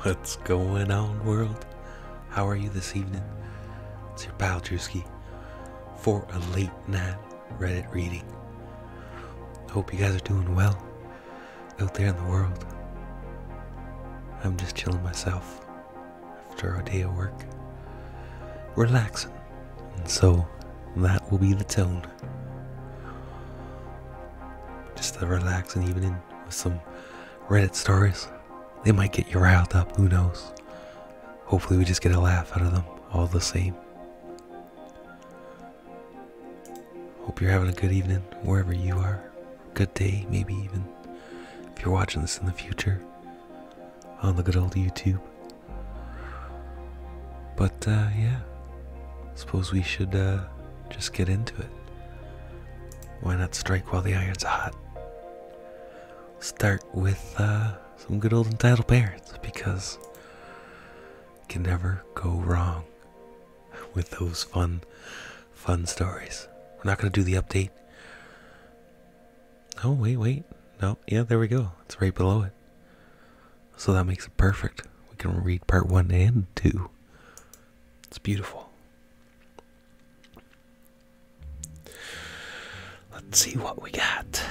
What's going on, world? How are you this evening? It's your pal Drewski for a late night Reddit reading. Hope you guys are doing well out there in the world. I'm just chilling myself after a day of work, relaxing, and so that will be the tone. Just a relaxing evening with some Reddit stories. They might get you riled up, who knows? Hopefully we just get a laugh out of them all the same. Hope you're having a good evening wherever you are. Good day, maybe even if you're watching this in the future on the good old YouTube. But yeah, suppose we should just get into it. Why not strike while the iron's hot? Start with some good old entitled parents, because you can never go wrong with those fun stories. We're not going to do the update. Oh, wait. No, yeah, there we go. It's right below it. So that makes it perfect. We can read part 1 and 2. It's beautiful. Let's see what we got.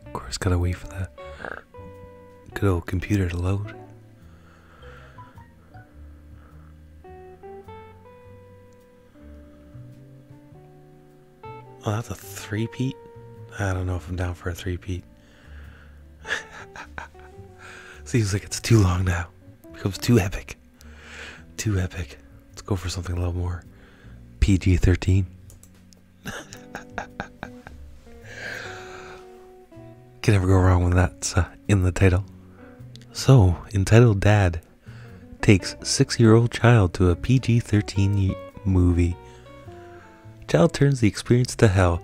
Of course, gotta wait for the good old computer to load. Oh, that's a three-peat? I don't know if I'm down for a three-peat. Seems like it's too long now. Becomes too epic. Too epic. Let's go for something a little more PG-13. Can never go wrong when that's in the title. So, entitled Dad takes 6-year-old child to a PG-13 movie. Child turns the experience to hell,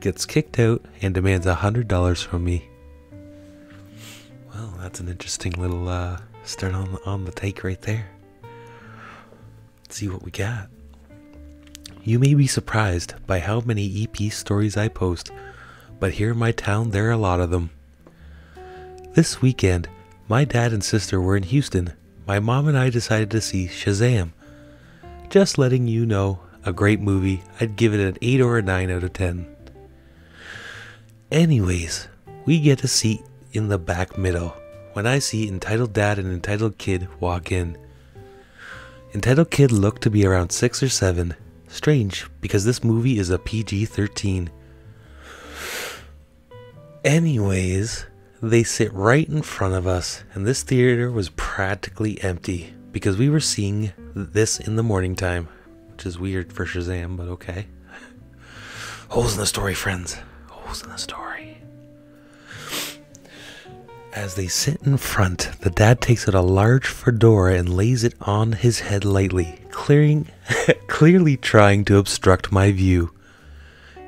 gets kicked out, and demands $100 from me. Well, that's an interesting little start on the take right there. Let's see what we got. You may be surprised by how many EP stories I post, but here in my town there are a lot of them. This weekend, my dad and sister were in Houston. My mom and I decided to see Shazam. Just letting you know, a great movie. I'd give it an 8 or a 9 out of 10. Anyways, we get a seat in the back middle when I see entitled dad and entitled kid walk in. Entitled kid looked to be around 6 or 7. Strange, because this movie is a PG-13. Anyways, they sit right in front of us, and this theater was practically empty because we were seeing this in the morning time, which is weird for Shazam, but okay. Holes in the story, friends. Holes in the story. As they sit in front, the dad takes out a large fedora and lays it on his head lightly, clearly trying to obstruct my view.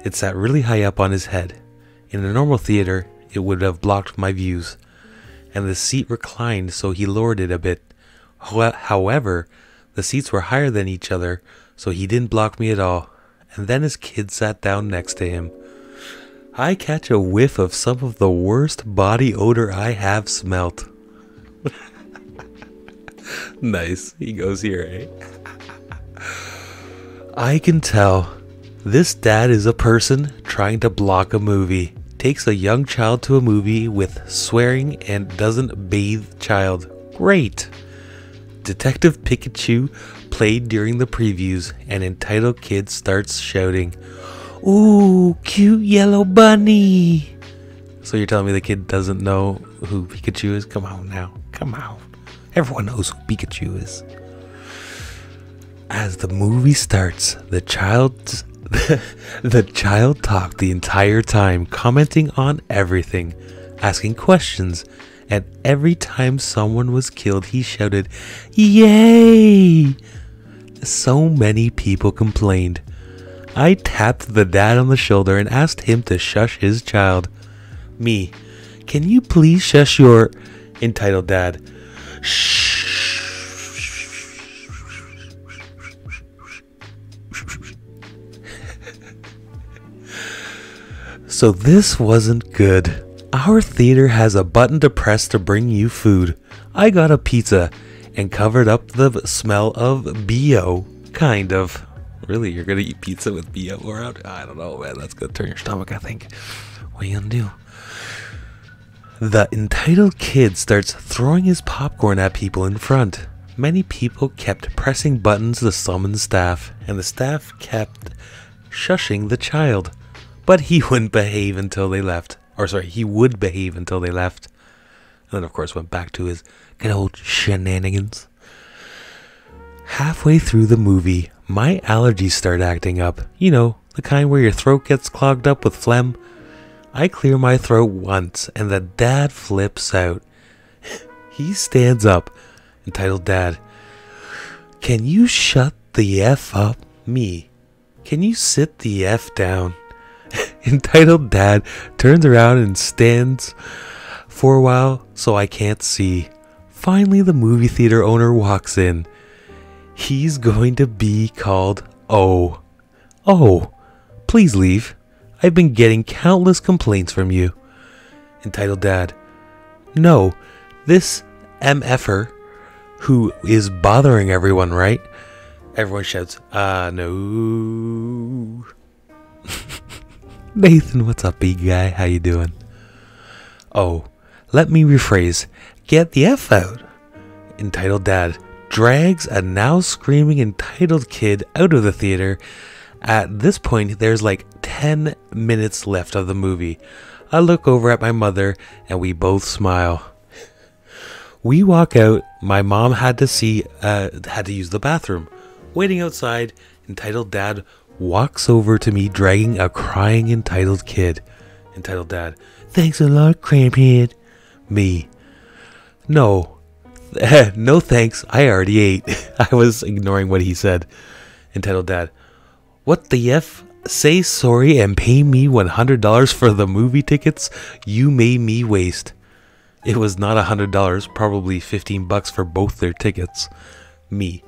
It sat really high up on his head. In a normal theater, it would have blocked my views, and the seat reclined, so he lowered it a bit. However, the seats were higher than each other, so he didn't block me at all. And then his kid sat down next to him. I catch a whiff of some of the worst body odor I have smelt. Nice, he goes here, eh? I can tell this dad is a person trying to block a movie. Takes a young child to a movie with swearing and doesn't bathe child. Great. Detective Pikachu played during the previews, and entitled kid starts shouting, "Ooh, cute yellow bunny." So you're telling me the kid doesn't know who Pikachu is? Come on now. Come on. Everyone knows who Pikachu is. As the movie starts, the child talked the entire time, commenting on everything, asking questions, and every time someone was killed, he shouted, "Yay!" So many people complained. I tapped the dad on the shoulder and asked him to shush his child. Me, can you please shush your entitled dad? Shh. So this wasn't good. Our theater has a button to press to bring you food. I got a pizza and covered up the smell of BO. Kind of. Really, you're gonna eat pizza with BO around? I don't know, man. That's gonna turn your stomach, I think. What are you gonna do? The entitled kid starts throwing his popcorn at people in front. Many people kept pressing buttons to summon staff, and the staff kept shushing the child. But he wouldn't behave until they left. He would behave until they left. And then, of course, went back to his good old shenanigans. Halfway through the movie, my allergies start acting up. You know, the kind where your throat gets clogged up with phlegm. I clear my throat once, and the dad flips out. He stands up. Entitled Dad, can you shut the F up? Me, can you sit the F down? Entitled Dad turns around and stands for a while so I can't see. Finally, the movie theater owner walks in. He's going to be called O. Oh, please leave. I've been getting countless complaints from you. Entitled Dad, no, this MFer who is bothering everyone, right? Everyone shouts, no. Nathan, what's up, big guy? How you doing? Oh, let me rephrase. Get the F out. Entitled Dad drags a now screaming entitled kid out of the theater. At this point, there's like 10 minutes left of the movie. I look over at my mother and we both smile. We walk out. My mom had to use the bathroom. Waiting outside, entitled Dad walks over to me dragging a crying entitled kid. Entitled Dad, thanks a lot, Cramphead. Me, no, no thanks, I already ate. I was ignoring what he said. Entitled Dad, what the F? Say sorry and pay me $100 for the movie tickets you made me waste. It was not $100, probably $15 for both their tickets. Me,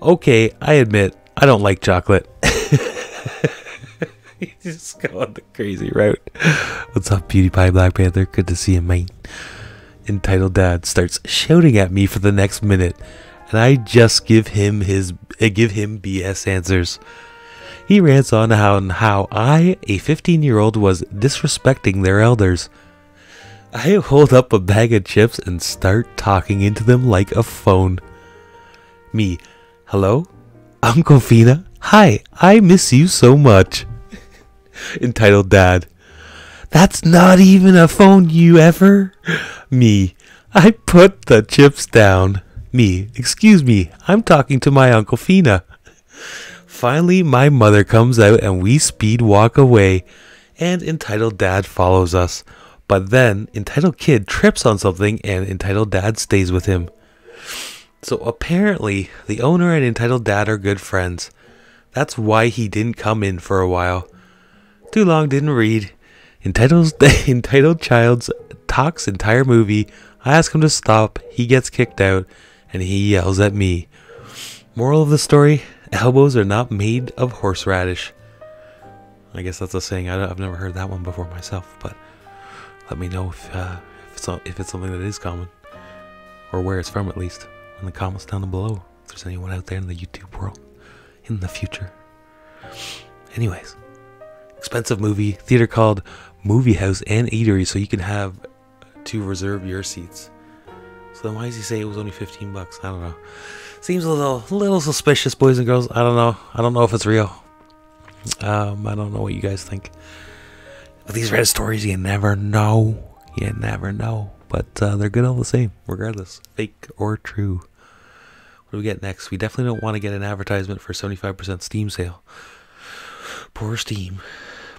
okay, I admit, I don't like chocolate. You just go on the crazy route. What's up, Beauty Pie Black Panther? Good to see you, mate. Entitled Dad starts shouting at me for the next minute, and I just give him BS answers. He rants on how I, a 15-year-old, was disrespecting their elders. I hold up a bag of chips and start talking into them like a phone. Me, hello? Uncle Fina? Hi, I miss you so much. Entitled Dad, that's not even a phone, you ever. Me, I put the chips down. Me, excuse me, I'm talking to my Uncle Fina. Finally, my mother comes out and we speed walk away, and entitled Dad follows us. But then, entitled kid trips on something and entitled Dad stays with him. So apparently, the owner and entitled Dad are good friends. That's why he didn't come in for a while. Too long, didn't read. Entitled child talks entire movie. I ask him to stop. He gets kicked out, and he yells at me. Moral of the story: elbows are not made of horseradish. I guess that's a saying. I've never heard that one before myself, but let me know if it's something that is common, or where it's from at least, in the comments down below. If there's anyone out there in the YouTube world in the future. Anyways, expensive movie theater called Movie House and Eatery, so you can have to reserve your seats. So then why does he say it was only $15? I don't know. Seems a little suspicious, boys and girls. I don't know. I don't know if it's real. I don't know what you guys think. With these Reddit stories, you never know. You never know. But they're good all the same, regardless, fake or true. What do we get next? We definitely don't want to get an advertisement for 75% Steam sale. Poor Steam.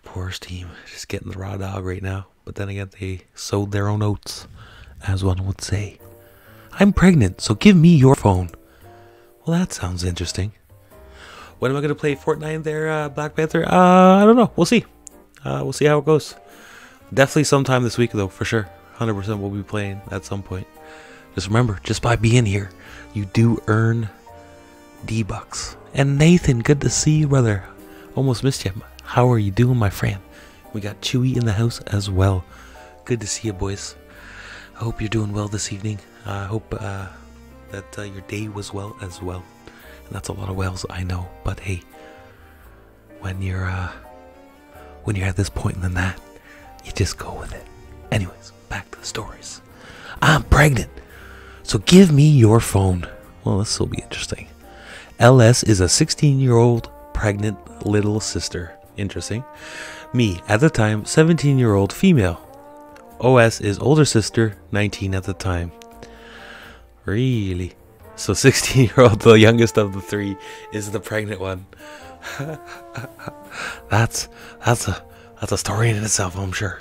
Poor Steam. Just getting the raw dog right now. But then again, they sowed their own oats, as one would say. I'm pregnant, so give me your phone. Well, that sounds interesting. When am I going to play Fortnite there, Black Panther? I don't know. We'll see. We'll see how it goes. Definitely sometime this week, though, for sure. 100% we'll be playing at some point. Just remember, just by being here, you do earn D-Bucks. And Nathan, good to see you, brother. Almost missed you. How are you doing, my friend? We got Chewy in the house as well. Good to see you, boys. I hope you're doing well this evening. I hope that your day was well as well. And that's a lot of wells, I know. But hey, when you're at this point in that, you just go with it. Anyways, back to the stories. I'm pregnant, so give me your phone. Well, this will be interesting. LS is a 16-year-old pregnant little sister. Interesting. Me, at the time, 17-year-old female. OS is older sister, 19 at the time. Really? So 16-year-old, the youngest of the three, is the pregnant one. That's a story in itself, I'm sure.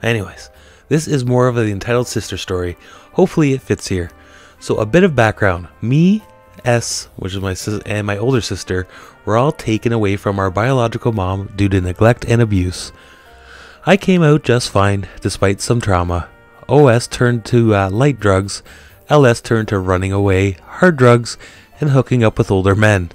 Anyways, this is more of the entitled sister story. Hopefully it fits here. So a bit of background. Me, S, which is my sister, and my older sister were all taken away from our biological mom due to neglect and abuse. I came out just fine despite some trauma. OS turned to light drugs. LS turned to running away, hard drugs, and hooking up with older men.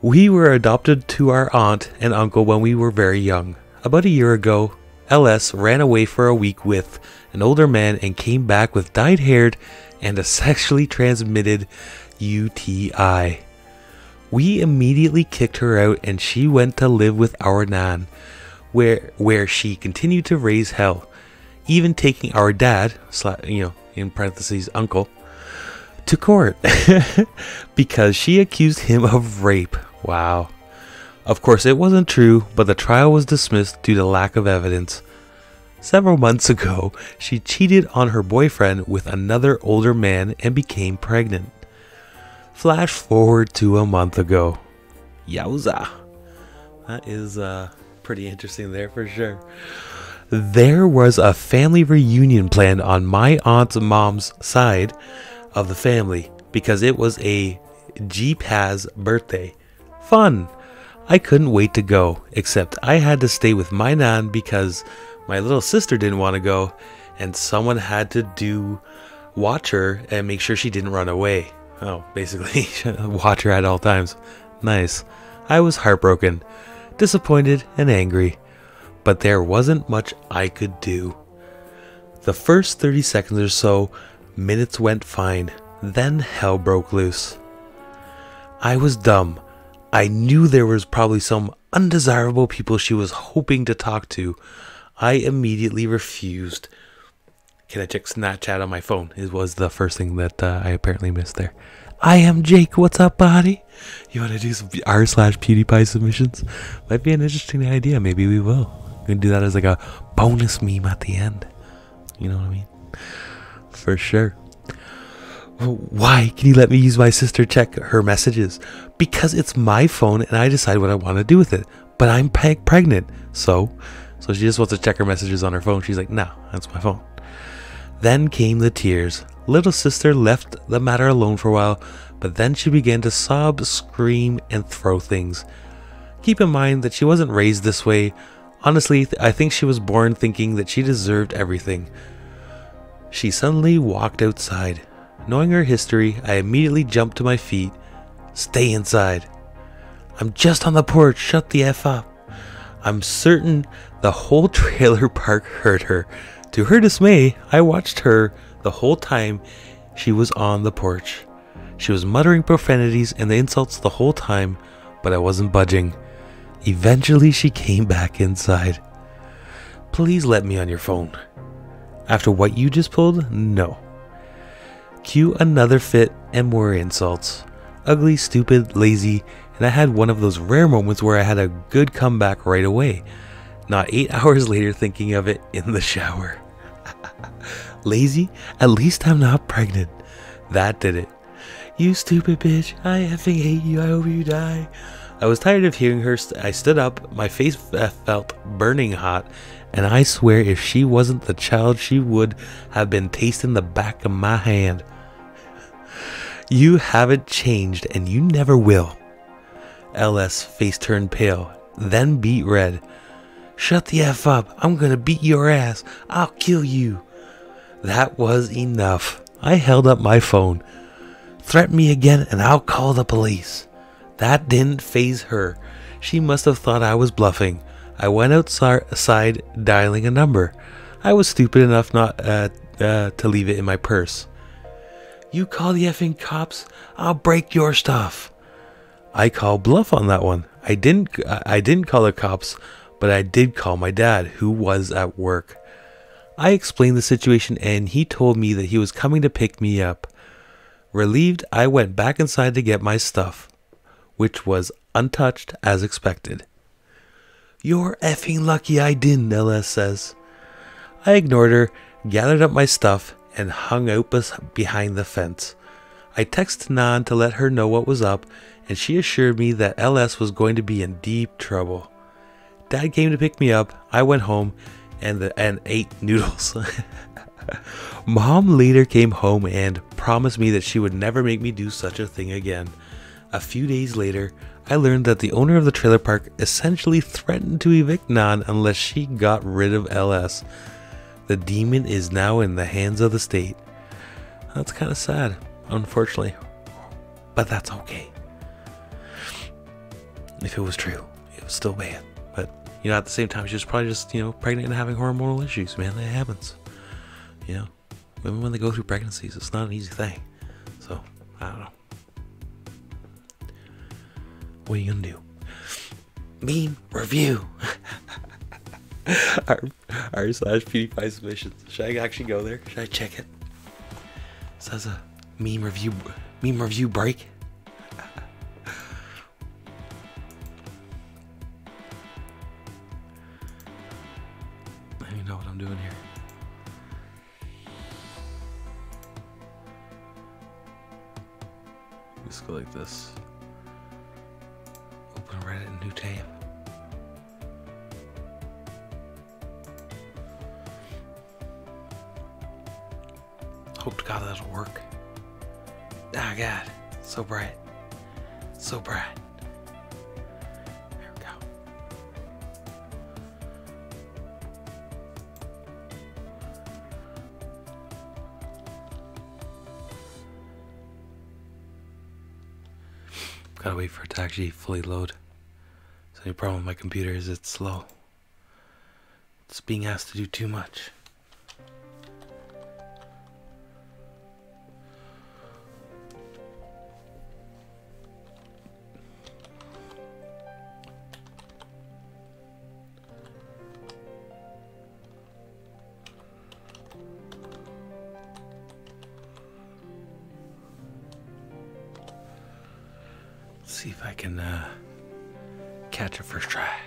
We were adopted to our aunt and uncle when we were very young. About a year ago, LS ran away for a week with an older man and came back with dyed-haired and a sexually transmitted UTI. We immediately kicked her out and she went to live with our nan, where she continued to raise hell, even taking our dad, in parentheses, uncle, to court because she accused him of rape. Wow. Of course, it wasn't true, but the trial was dismissed due to lack of evidence. Several months ago, she cheated on her boyfriend with another older man and became pregnant. Flash forward to a month ago. Yowza. That is pretty interesting there for sure. There was a family reunion planned on my aunt's mom's side of the family because it was a GPA's birthday. Fun! I couldn't wait to go, except I had to stay with my nan because my little sister didn't want to go and someone had to watch her and make sure she didn't run away. Oh, basically, watch her at all times. Nice. I was heartbroken, disappointed, and angry, but there wasn't much I could do. The first 30 seconds or so, minutes went fine, then hell broke loose. I was dumb. I knew there was probably some undesirable people she was hoping to talk to. I immediately refused. Can I check Snapchat on my phone? It was the first thing that I apparently missed there. I am Jake. What's up, buddy? You want to do some r/PewDiePie submissions? Might be an interesting idea. Maybe we will. We're going to do that as like a bonus meme at the end. You know what I mean? For sure. Why can you let me use my sister check her messages? Because it's my phone and I decide what I want to do with it. But I'm pregnant. So she just wants to check her messages on her phone. She's like, no, that's my phone. Then came the tears. Little sister left the matter alone for a while, but then she began to sob, scream, and throw things. Keep in mind that she wasn't raised this way. Honestly, I think she was born thinking that she deserved everything. She suddenly walked outside. Knowing her history, I immediately jumped to my feet. Stay inside. I'm just on the porch. Shut the F up. I'm certain the whole trailer park heard her. To her dismay, I watched her the whole time she was on the porch. She was muttering profanities and the insults the whole time, but I wasn't budging. Eventually, she came back inside. Please let me on your phone. After what you just pulled, no. Cue another fit and more insults. Ugly, stupid, lazy, and I had one of those rare moments where I had a good comeback right away. Not 8 hours later thinking of it in the shower. Lazy? At least I'm not pregnant. That did it. You stupid bitch. I effing hate you. I hope you die. I was tired of hearing her. I stood up. My face felt burning hot. And I swear if she wasn't the child, she would have been tasting the back of my hand. You haven't changed and you never will. LS face turned pale, then beet red. Shut the F up. I'm gonna beat your ass. I'll kill you. That was enough. I held up my phone. Threaten me again and I'll call the police. That didn't faze her. She must have thought I was bluffing. I went outside dialing a number. I was stupid enough not to leave it in my purse. You call the effing cops, I'll break your stuff. I call bluff on that one. I didn't call the cops, but I did call my dad, who was at work. I explained the situation and he told me that he was coming to pick me up. Relieved, I went back inside to get my stuff, which was untouched as expected. You're effing lucky I didn't, LS says. I ignored her, gathered up my stuff, and hung out behind the fence. I texted Nan to let her know what was up, and she assured me that LS was going to be in deep trouble. Dad came to pick me up. I went home and ate noodles. Mom later came home and promised me that she would never make me do such a thing again. A few days later, I learned that the owner of the trailer park essentially threatened to evict Nan unless she got rid of LS. The demon is now in the hands of the state. That's kind of sad, unfortunately. But that's okay. If it was true, it was still bad. But, at the same time, she was probably just, pregnant and having hormonal issues, man. That happens. Women, when they go through pregnancies, it's not an easy thing. So, I don't know. What are you gonna do? Meme review. r/PewDiePie submissions. Should I actually go there? Should I check it? It says a meme review break. I don't even know what I'm doing here. Just go like this. Open Reddit, new tab. Hope to God that'll work. Ah, God, so bright, so bright. There we go. Gotta wait for it to actually fully load. So the only problem with my computer is it's slow. It's being asked to do too much. See if I can catch it first try.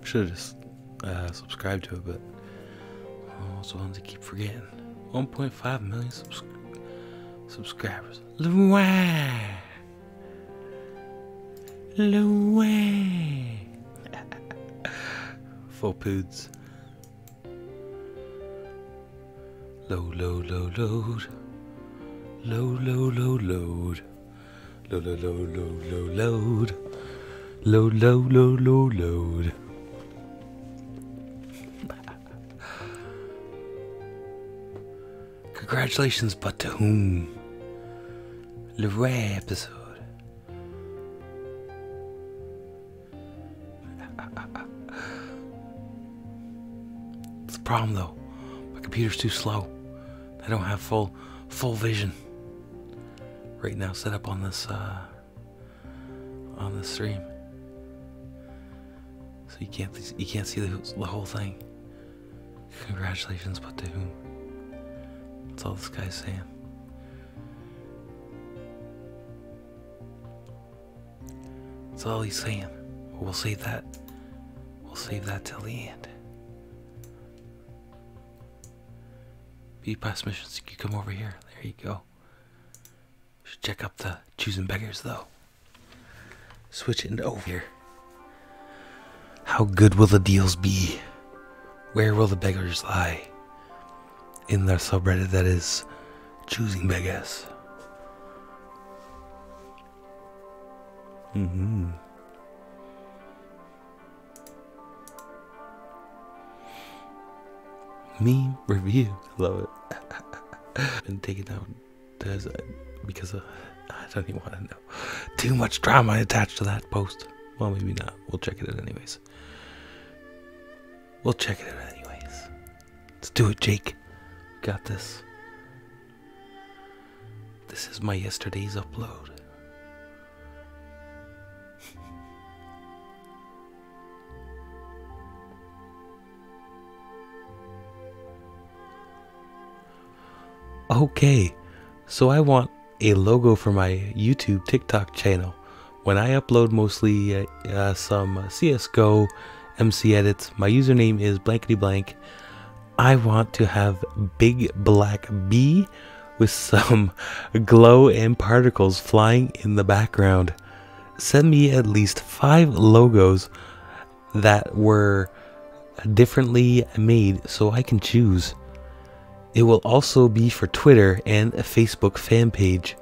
Should have just subscribed to it, but I also wanted to keep forgetting. 1.5 million subscribers. Louie. Full poods. Load. Load. Congratulations, but to whom? The rare episode. It's the problem though. My computer's too slow. I don't have full vision right now set up on this stream, so you can't see the whole thing. Congratulations, but to whom? That's all this guy's saying. That's all he's saying. We'll save that. We'll save that till the end. PewDiePie submissions, you come over here. There you go. Should check up the ChoosingBeggars though. Switch it over here. How good will the deals be? Where will the beggars lie? In the subreddit that is ChoosingBeggars. Meme review. Love it. Been taken down because of, I don't even want to know. Too much drama attached to that post. Well, maybe not. We'll check it out anyways. We'll check it out anyways. Let's do it, Jake. Got this. This is my yesterday's upload. Okay, so I want a logo for my YouTube TikTok channel. When I upload mostly some CSGO MC edits, my username is blankety blank. I want to have big black bee with some glow and particles flying in the background. Send me at least 5 logos that were differently made so I can choose. It will also be for Twitter and a Facebook fan page.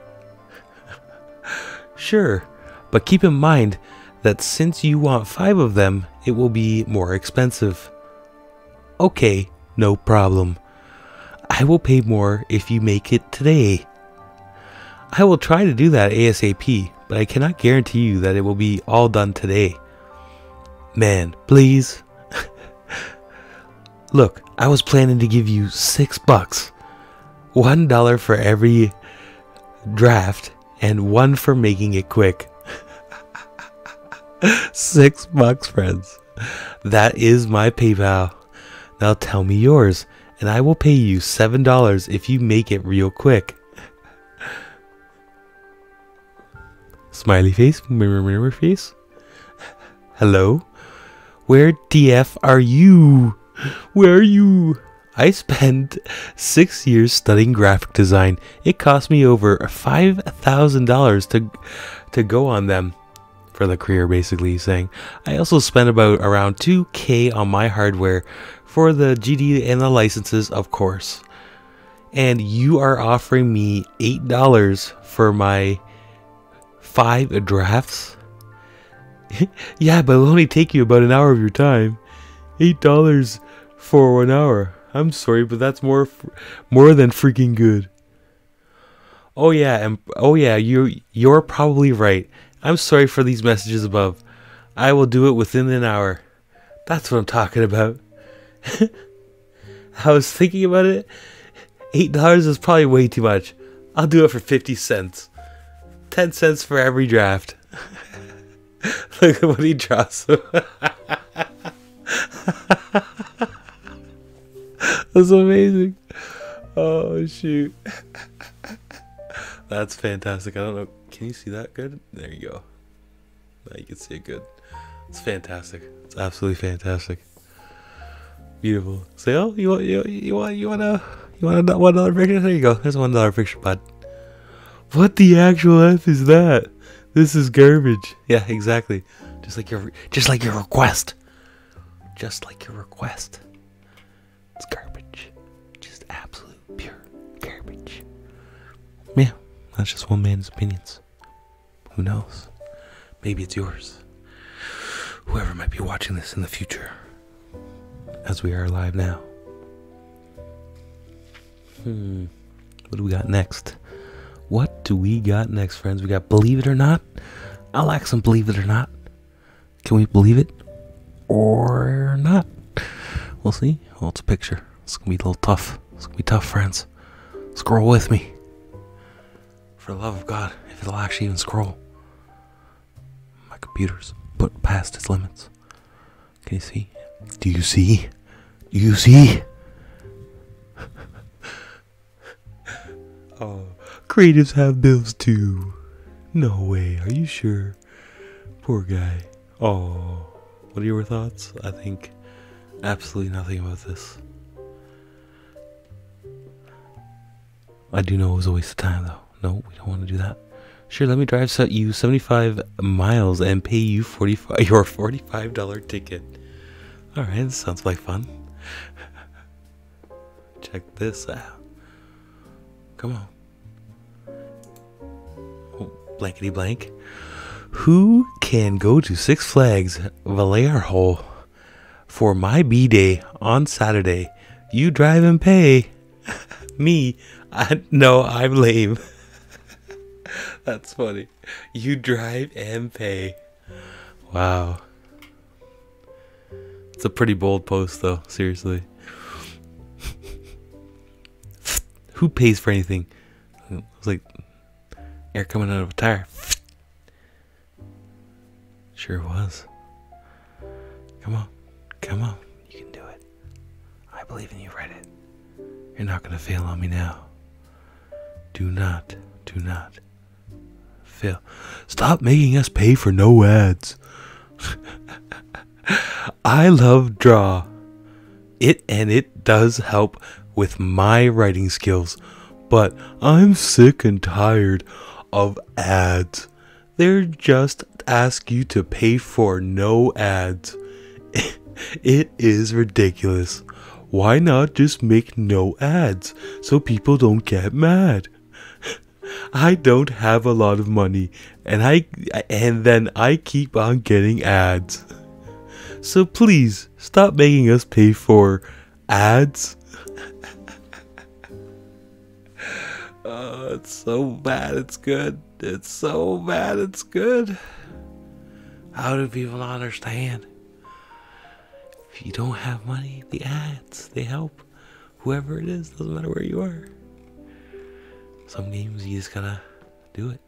Sure, but keep in mind that since you want 5 of them, it will be more expensive. Okay, no problem. I will pay more if you make it today. I will try to do that ASAP, but I cannot guarantee you that it will be all done today. Man, please. Look, I was planning to give you $6. $1 for every draft and 1 for making it quick. $6, friends. That is my PayPal. Now tell me yours, and I will pay you $7 if you make it real quick. Smiley face, mirror face. Hello? Where DF are you? Where are you? I spent 6 years studying graphic design. It cost me over $5,000 to go on them. For the career, basically, he's saying. I also spent about around $2,000 on my hardware for the GD and the licenses, of course. And you are offering me $8 for my 5 drafts? Yeah, but it'll only take you about an hour of your time. $8 for 1 hour. I'm sorry, but that's more than freaking good. Oh yeah, you're probably right. I'm sorry for these messages above. I will do it within an hour. That's what I'm talking about. I was thinking about it. $8 is probably way too much. I'll do it for 50 cents. 10 cents for every draft. Look at what he draws. That's amazing. Oh shoot. That's fantastic. I don't know. Can you see that good? There you go. Now you can see it good. It's fantastic. It's absolutely fantastic. Beautiful. Say, oh, you want a $1 picture? There you go. There's a $1 picture, bud. What the actual F is that? This is garbage. Yeah, exactly. Just like your request. Just like your request. It's garbage. Just absolute pure garbage. Yeah, that's just one man's opinions. Who knows? Maybe it's yours. Whoever might be watching this in the future. As we are alive now. What do we got next? What do we got next, friends? We got Believe It or Not. I'll like some Believe It or Not. Can we believe it? Or not? We'll see. Well, it's a picture. It's going to be a little tough. It's going to be tough, friends. Scroll with me. For the love of God, if it'll actually even scroll. My computer's put past its limits. Can you see? Do you see? Do you see? Oh, creatives have bills too. No way, are you sure? Poor guy. Oh, what are your thoughts? I think absolutely nothing about this. I do know it was a waste of time though. No, we don't want to do that. Sure, let me drive you 75 miles and pay you your $45 ticket. Alright, this sounds like fun. Check this out. Come on. Oh, blankety blank. Who can go to Six Flags Vallejo for my B-Day on Saturday? You drive and pay. Me? No, I'm lame. That's funny. You drive and pay. Wow. It's a pretty bold post, though. Seriously. Who pays for anything? It was like air coming out of a tire. Sure was. Come on. Come on. You can do it. I believe in you, Reddit. You're not going to fail on me now. Do not fail. Stop making us pay for no ads. I love Draw. It does help with my writing skills, but I'm sick and tired of ads. They're just ask you to pay for no ads. It is ridiculous. Why not just make no ads so people don't get mad? I don't have a lot of money, and then I keep on getting ads. So please stop making us pay for ads. Oh, it's so bad it's good. It's so bad it's good. How do people not understand? If you don't have money, the ads, they help. Whoever it is, doesn't matter where you are. Some games you just gotta do it.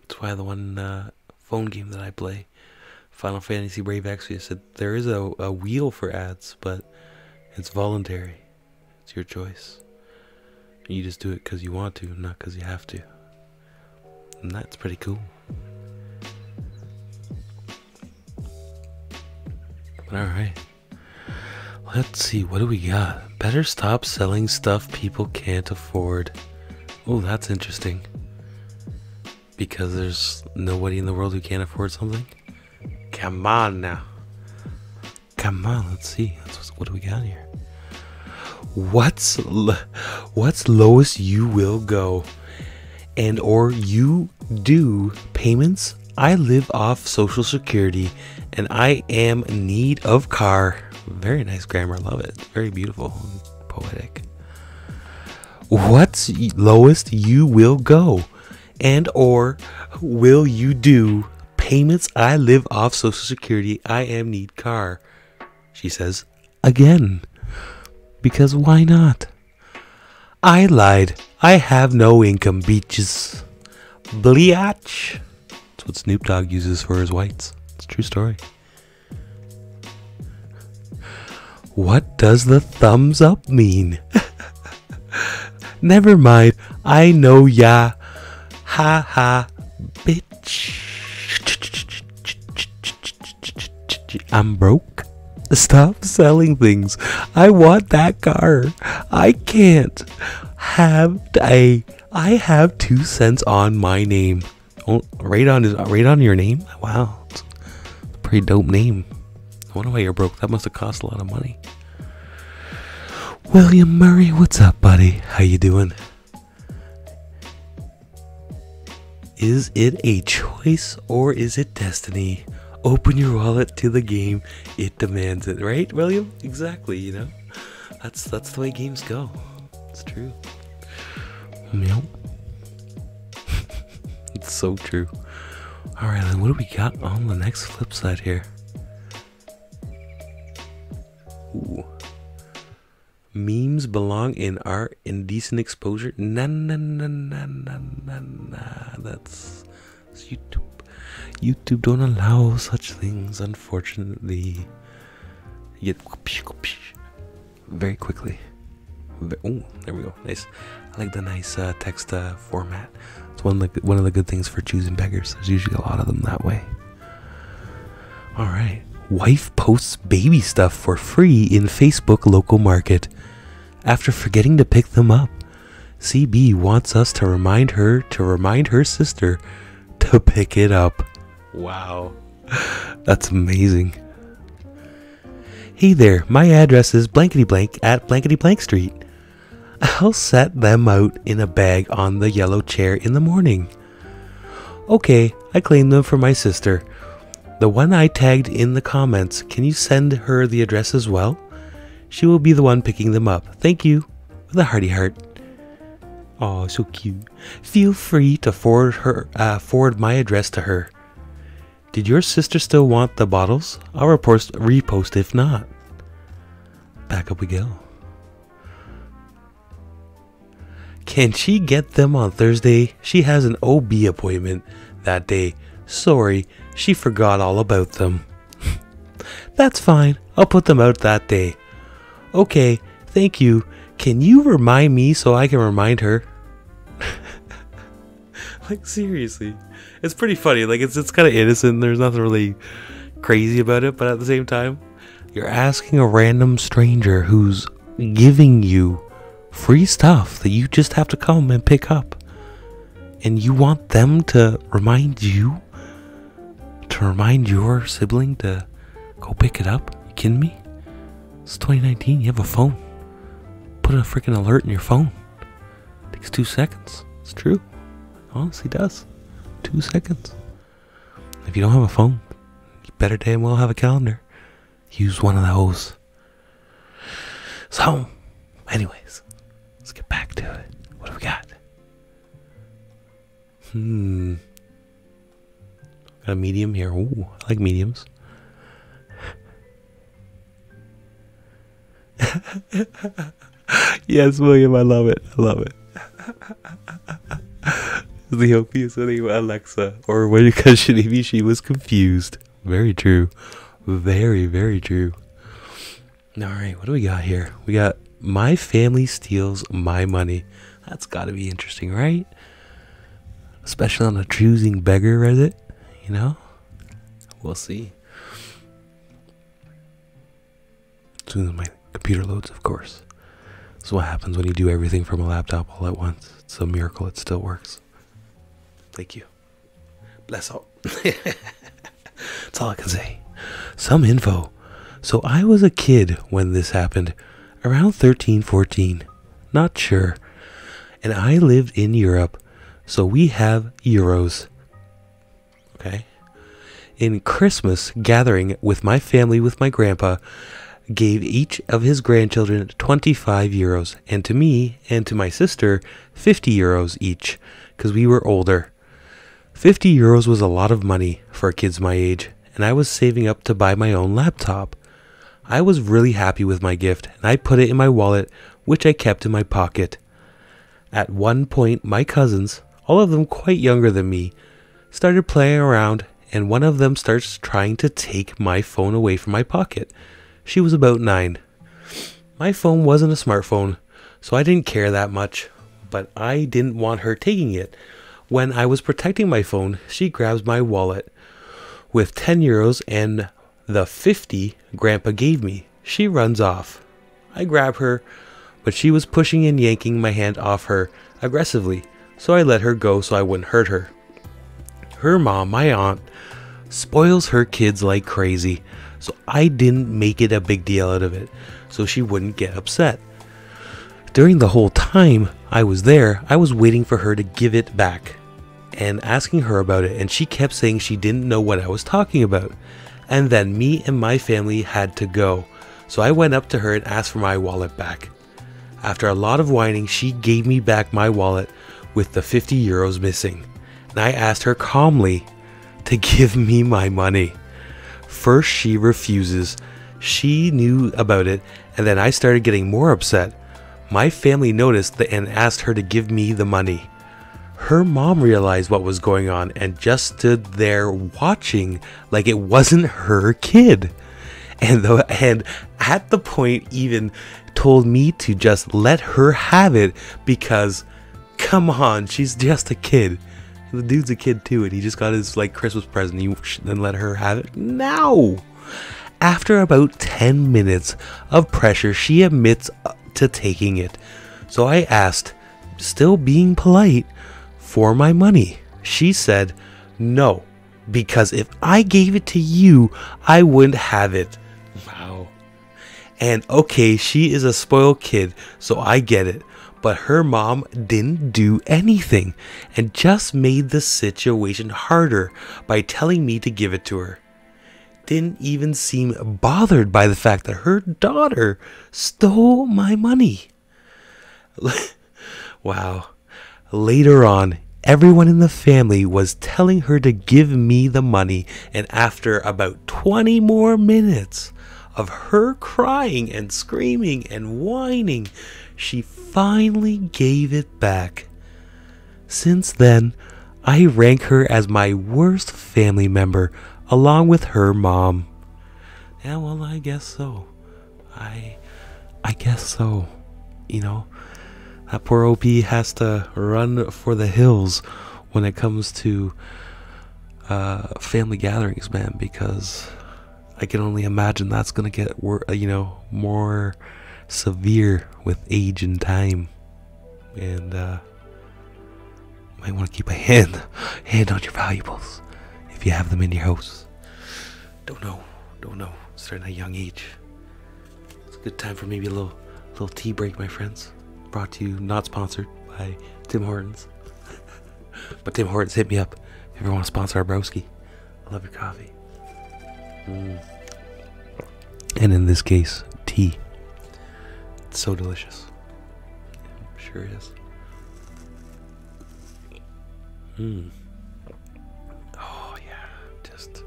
That's why the one phone game that I play, Final Fantasy Brave Exvius, said there is a wheel for ads, but it's voluntary. It's your choice. You just do it because you want to, not because you have to. And that's pretty cool. Alright. Let's see, what do we got? Better stop selling stuff people can't afford. Oh, that's interesting. Because there's nobody in the world who can't afford something? Come on now. Come on, let's see. What do we got here? What's lowest you will go? And or you do payments? I live off Social Security and I am in need of car. Very nice grammar, love it. Very beautiful and poetic. What's lowest you will go? And or will you do payments? I live off Social Security. I am need car. She says again. Because why not? I lied. I have no income, beaches. Bleach. That's what Snoop Dogg uses for his whites. It's a true story. What does the thumbs up mean? Never mind. I know ya. Ha ha. Bitch. I'm broke. Stop selling things. I want that car. I can't have I have 2 cents on my name. Oh, right on your name? Wow. It's a pretty dope name. I wonder why you're broke. That must have cost a lot of money. William Murray, what's up, buddy? How you doing? Is it a choice or is it destiny? Open your wallet to the game. It demands it, right, William? Exactly, you know? That's the way games go. It's true. Yep. It's so true. Alright, then what do we got on the next flip side here? Ooh. Memes belong in our indecent exposure? Nah. That's YouTube. YouTube don't allow such things, unfortunately. You get very quickly. Oh, there we go. Nice. I like the nice text format. It's one of the good things for choosing beggars. There's usually a lot of them that way. All right. Wife posts baby stuff for free in Facebook local market after forgetting to pick them up. CB wants us to remind her sister to pick it up. Wow. That's amazing. Hey there, my address is blankety blank at blankety blank street. I'll set them out in a bag on the yellow chair in the morning. Okay, I claimed them for my sister. The one I tagged in the comments, can you send her the address as well? She will be the one picking them up. Thank you. With a hearty heart. Oh, so cute. Feel free to forward my address to her. Did your sister still want the bottles? I'll repost if not. Back up we go. Can she get them on Thursday? She has an OB appointment that day. Sorry, she forgot all about them. That's fine. I'll put them out that day. Okay, thank you. Can you remind me so I can remind her? Like, seriously. It's pretty funny. Like, it's kind of innocent. There's nothing really crazy about it. But at the same time, you're asking a random stranger who's giving you free stuff that you just have to come and pick up. And you want them to remind you? To remind your sibling to go pick it up? You kidding me? It's 2019. You have a phone. Put a freaking alert in your phone. It takes 2 seconds. It's true. It honestly does. 2 seconds. If you don't have a phone, you better damn well have a calendar. Use one of those. So, anyways, let's get back to it. What do we got? Got a medium here. Ooh, I like mediums. Yes, William, I love it. I love it. The opius with Alexa, or because she was confused. Very true. Very, very true. Alright, what do we got here? We got my family steals my money. That's gotta be interesting, right? Especially on the ChoosingBeggars Reddit, you know? We'll see. As soon as my computer loads, of course. That's what happens when you do everything from a laptop all at once. It's a miracle it still works. Thank you. Bless all. That's all I can say. Some info. So I was a kid when this happened. Around 13, 14. Not sure. And I lived in Europe. So we have euros. Okay. In Christmas gathering with my family, with my grandpa, gave each of his grandchildren 25 euros. And to me and to my sister, 50 euros each. Because we were older. 50 euros was a lot of money for kids my age. And I was saving up to buy my own laptop. I was really happy with my gift. And I put it in my wallet, which I kept in my pocket. At one point, my cousins, all of them quite younger than me, started playing around, and one of them starts trying to take my phone away from my pocket. She was about 9. My phone wasn't a smartphone, so I didn't care that much, but I didn't want her taking it. When I was protecting my phone, she grabs my wallet with 10 euros and the 50 Grandpa gave me. She runs off. I grab her, but she was pushing and yanking my hand off her aggressively, so I let her go so I wouldn't hurt her. Her mom, my aunt, spoils her kids like crazy, so I didn't make it a big deal out of it, so she wouldn't get upset. During the whole time I was there, I was waiting for her to give it back and asking her about it, and she kept saying she didn't know what I was talking about. And then me and my family had to go, so I went up to her and asked for my wallet back. After a lot of whining, she gave me back my wallet with the 50 euros missing, and I asked her calmly to give me my money. First she refuses. She knew about it, and then I started getting more upset. My family noticed that and asked her to give me the money. Her mom realized what was going on and just stood there watching like it wasn't her kid. And at the point even told me to just let her have it because, come on, she's just a kid. The dude's a kid too, and he just got his like Christmas present. You then let her have it? No! After about 10 minutes of pressure, she admits to taking it. So I asked, still being polite, for my money. She said, no, because if I gave it to you, I wouldn't have it. Wow. And okay, she is a spoiled kid, so I get it. But her mom didn't do anything and just made the situation harder by telling me to give it to her. Didn't even seem bothered by the fact that her daughter stole my money. Wow. Later on, Everyone in the family was telling her to give me the money, and after about 20 more minutes of her crying and screaming and whining, she finally gave it back. Since then, I rank her as my worst family member, along with her mom. Yeah, well, I guess so. I guess so. You know, that poor OP has to run for the hills when it comes to family gatherings, man, because I can only imagine that's going to get, more severe with age and time. And you might want to keep a hand on your valuables if you have them in your house. Don't know. Starting at a young age. It's a good time for maybe a little tea break, my friends. Brought to you, not sponsored, by Tim Hortons. But Tim Hortons, hit me up if you ever want to sponsor our broski. I love your coffee. And in this case, tea. It's so delicious. Sure is. Oh yeah, just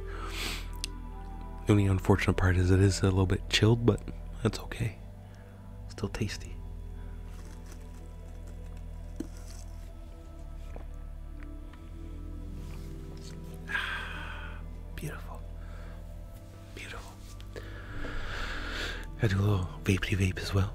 the only unfortunate part is it is a little bit chilled, but that's okay. Still tasty. Beautiful. I do a little vapey vape as well.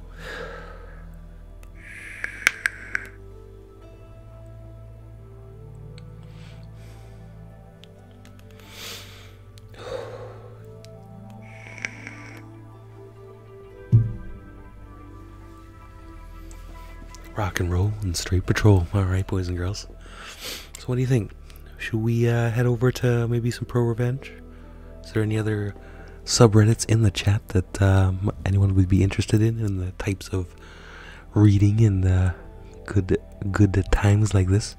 Rock and roll and straight patrol. Alright, boys and girls. So what do you think? Should we head over to maybe some ProRevenge? Is there any other subreddits in the chat that anyone would be interested in the types of reading and good times like this?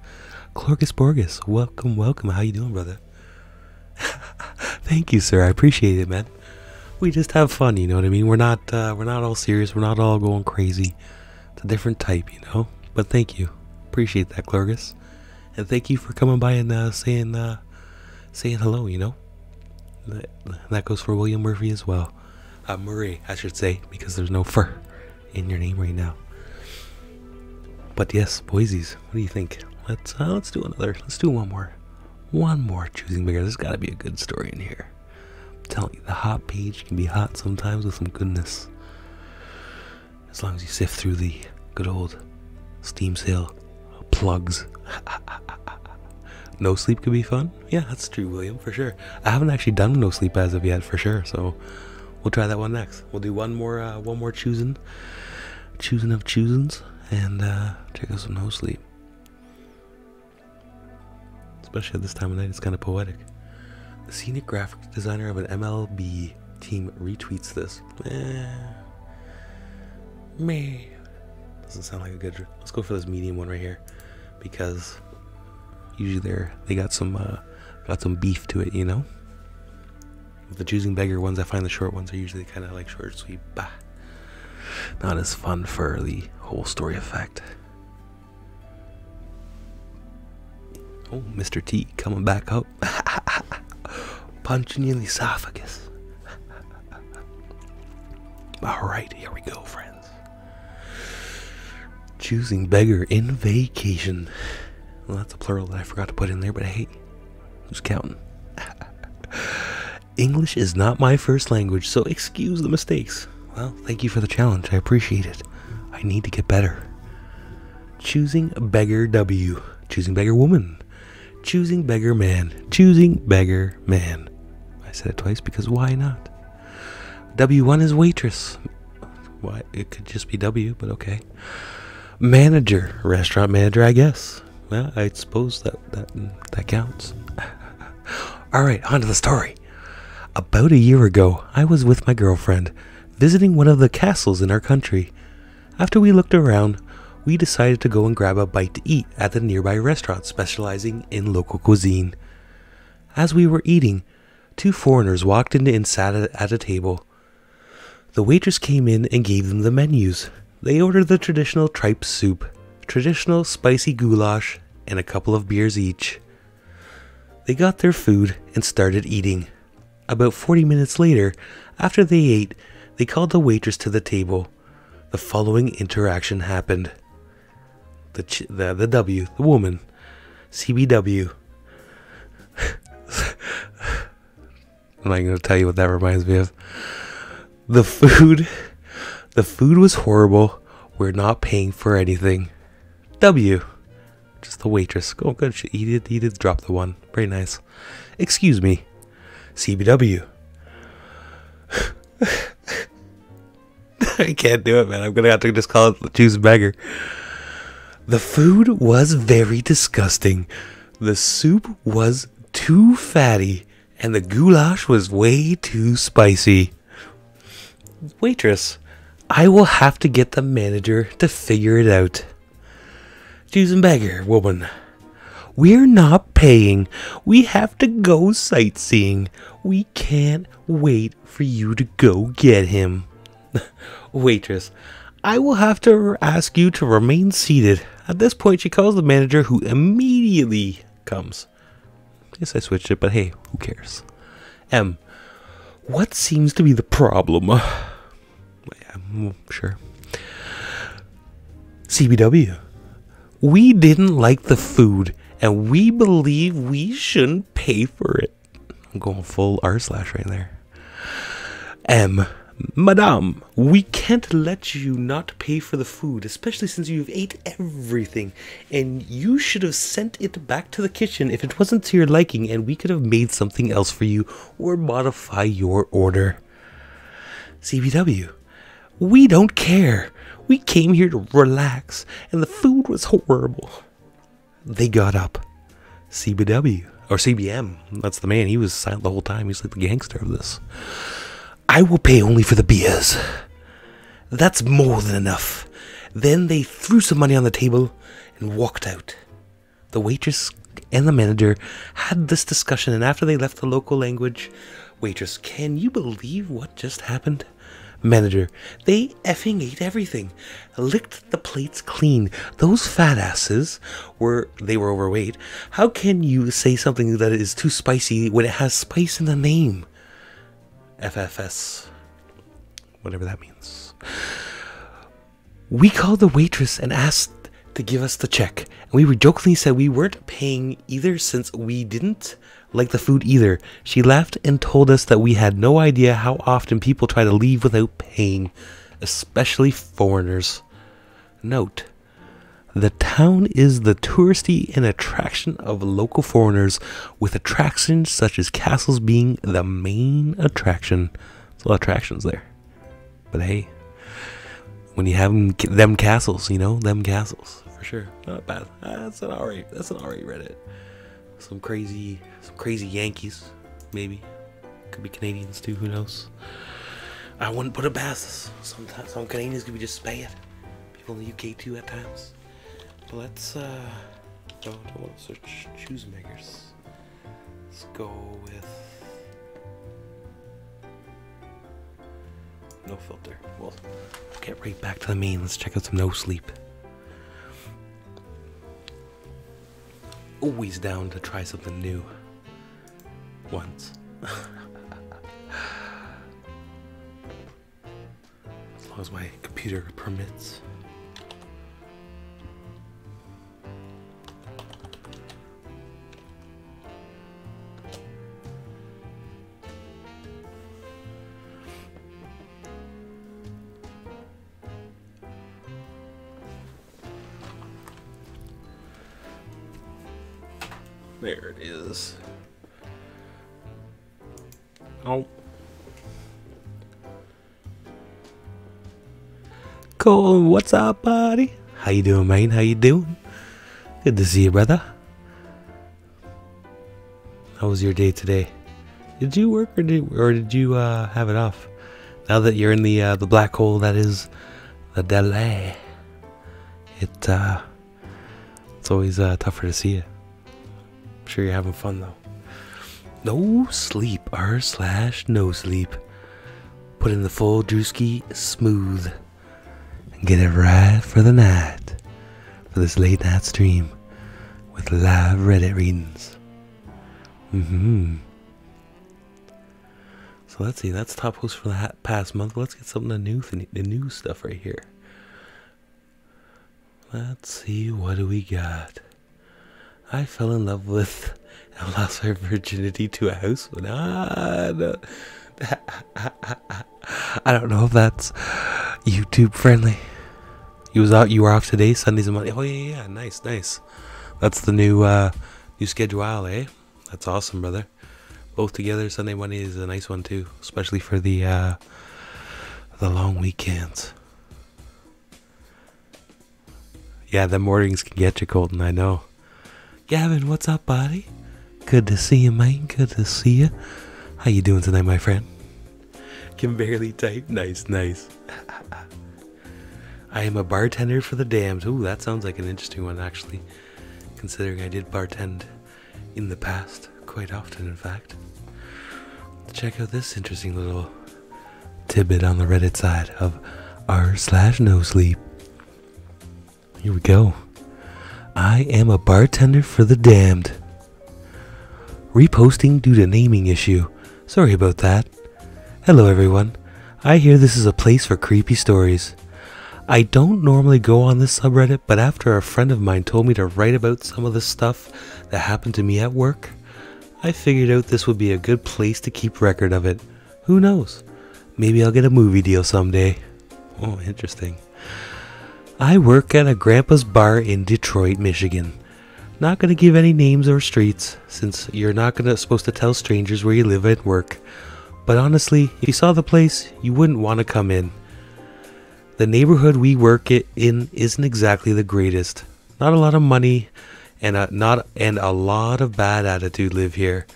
Clorgus Borgus, welcome. How you doing, brother? Thank you, sir. I appreciate it, man. We just have fun, you know what I mean? We're not all serious. We're not all going crazy. It's a different type, you know. But thank you. Appreciate that, Clorgus. And thank you for coming by and saying hello, you know. That goes for William Murphy as well. Murray, I should say, because there's no fur in your name right now. But yes, boysies, what do you think? Let's do another. Let's do one more Choosing Beggars. There's got to be a good story in here. I'm telling you, the hot page can be hot sometimes with some goodness. As long as you sift through the good old Steam sale plugs. No sleep could be fun. Yeah, that's true, William, for sure. I haven't actually done no sleep as of yet, for sure. So we'll try that one next. We'll do one more choosing of choosins, and check out some no sleep. Especially at this time of night, it's kind of poetic. The scenic graphic designer of an MLB team retweets this. Meh. Doesn't sound like a good. Let's go for this medium one right here, because usually they got some beef to it, you know. With the Choosing Beggar ones, I find the short ones are usually kind of like short, sweet, not as fun for the whole story effect. Oh, Mr. T coming back up, punching you in the esophagus. All right, here we go, friends. Choosing Beggar in vacation. Well, that's a plural that I forgot to put in there, but hey, who's counting? English is not my first language, so excuse the mistakes. Well, thank you for the challenge. I appreciate it. I need to get better. Choosing Beggar W. Choosing Beggar Woman. Choosing Beggar Man. Choosing Beggar Man. I said it twice because why not? W1 is waitress. Why? It could just be W, but okay. Manager. Restaurant manager, I guess. Well, I suppose that counts. Alright, on to the story. About a year ago, I was with my girlfriend, visiting one of the castles in our country. After we looked around, we decided to go and grab a bite to eat at the nearby restaurant specializing in local cuisine. As we were eating, two foreigners walked in and sat at a table. The waitress came in and gave them the menus. They ordered the traditional tripe soup, traditional spicy goulash, and a couple of beers each. They got their food and started eating. About 40 minutes later, after they ate, they called the waitress to the table. The following interaction happened. The woman, CBW. I'm not going to tell you what that reminds me of. The food was horrible. We're not paying for anything. W, just the waitress. Oh, good. He did drop the one. Very nice. Excuse me. CBW. I can't do it, man. I'm going to have to just call it ChoosingBeggar. The food was very disgusting. The soup was too fatty, and the goulash was way too spicy. Waitress, I will have to get the manager to figure it out. ChoosingBeggar, woman. We're not paying. We have to go sightseeing. We can't wait for you to go get him. Waitress, I will have to ask you to remain seated. At this point, she calls the manager, who immediately comes. Guess I switched it, but hey, who cares? M, what seems to be the problem? Yeah, sure. CBW, we didn't like the food, and we believe we shouldn't pay for it. I'm going full r/ right there. M, Madame, we can't let you not pay for the food, especially since you've ate everything, and you should have sent it back to the kitchen if it wasn't to your liking, and we could have made something else for you or modify your order. CBW, we don't care. We came here to relax, and the food was horrible. They got up. CBW, or CBM, that's the man. He was silent the whole time. He's like the gangster of this. I will pay only for the beers. That's more than enough. Then they threw some money on the table and walked out. The waitress and the manager had this discussion, and after they left the local language, waitress, can you believe what just happened? Manager, they effing ate everything. Licked the plates clean. Those fat asses were overweight. How can you say something that is too spicy when it has spice in the name? FFS, whatever that means. We called the waitress and asked to give us the check, and we jokingly said we weren't paying either since we didn't like the food either. She laughed and told us that we had no idea how often people try to leave without paying, especially foreigners. Note, the town is the touristy and attraction of local foreigners, with attractions such as castles being the main attraction. There's a lot of attractions there. But hey, when you have them castles, you know, them castles, for sure. Not bad. That's an alright Reddit. Some crazy Yankees, maybe. Could be Canadians too, who knows. I wouldn't put it past. Sometimes some Canadians could be just bad. People in the UK too at times. Let's I don't want to search ChoosingBeggars. Let's go with no filter. Well, get right back to the main. Let's check out some no sleep. Always down to try something new. Once. As long as my computer permits. There it is. Oh. Cole, what's up, buddy? How you doing, man? How you doing? Good to see you, brother. How was your day today? Did you work or did you have it off? Now that you're in the black hole that is the delay, it's always tougher to see you. Sure you're having fun though. No sleep, r/no sleep. Put in the full drewski smooth and get it right for the night, for this late night stream with live Reddit readings. So let's see, that's top post for the past month. Let's get something the new stuff right here. Let's see, what do we got? I fell in love with and lost my virginity to a house. No. I don't know if that's YouTube friendly. You were off today, Sundays and Mondays. Oh yeah, nice. That's the new schedule, eh? That's awesome, brother. Both together, Sunday, Monday is a nice one too, especially for the long weekends. Yeah, the mornings can get you, Colton, I know. Gavin, what's up, buddy? Good to see you, man. Good to see you. How you doing tonight, my friend? Can barely type. Nice. I am a bartender for the Damned. Ooh, that sounds like an interesting one, actually. Considering I did bartend in the past. Quite often, in fact. Check out this interesting little tidbit on the Reddit side of r/nosleep. Here we go. I am a bartender for the Damned. Reposting due to naming issue. Sorry about that. Hello everyone. I hear this is a place for creepy stories. I don't normally go on this subreddit, but after a friend of mine told me to write about some of the stuff that happened to me at work, I figured out this would be a good place to keep record of it. Who knows? Maybe I'll get a movie deal someday. Oh, interesting. I work at a grandpa's bar in Detroit, Michigan. Not going to give any names or streets, since you're not supposed to tell strangers where you live and work. But honestly, if you saw the place, you wouldn't want to come in. The neighborhood we work in isn't exactly the greatest. Not a lot of money and a lot of bad attitude live here.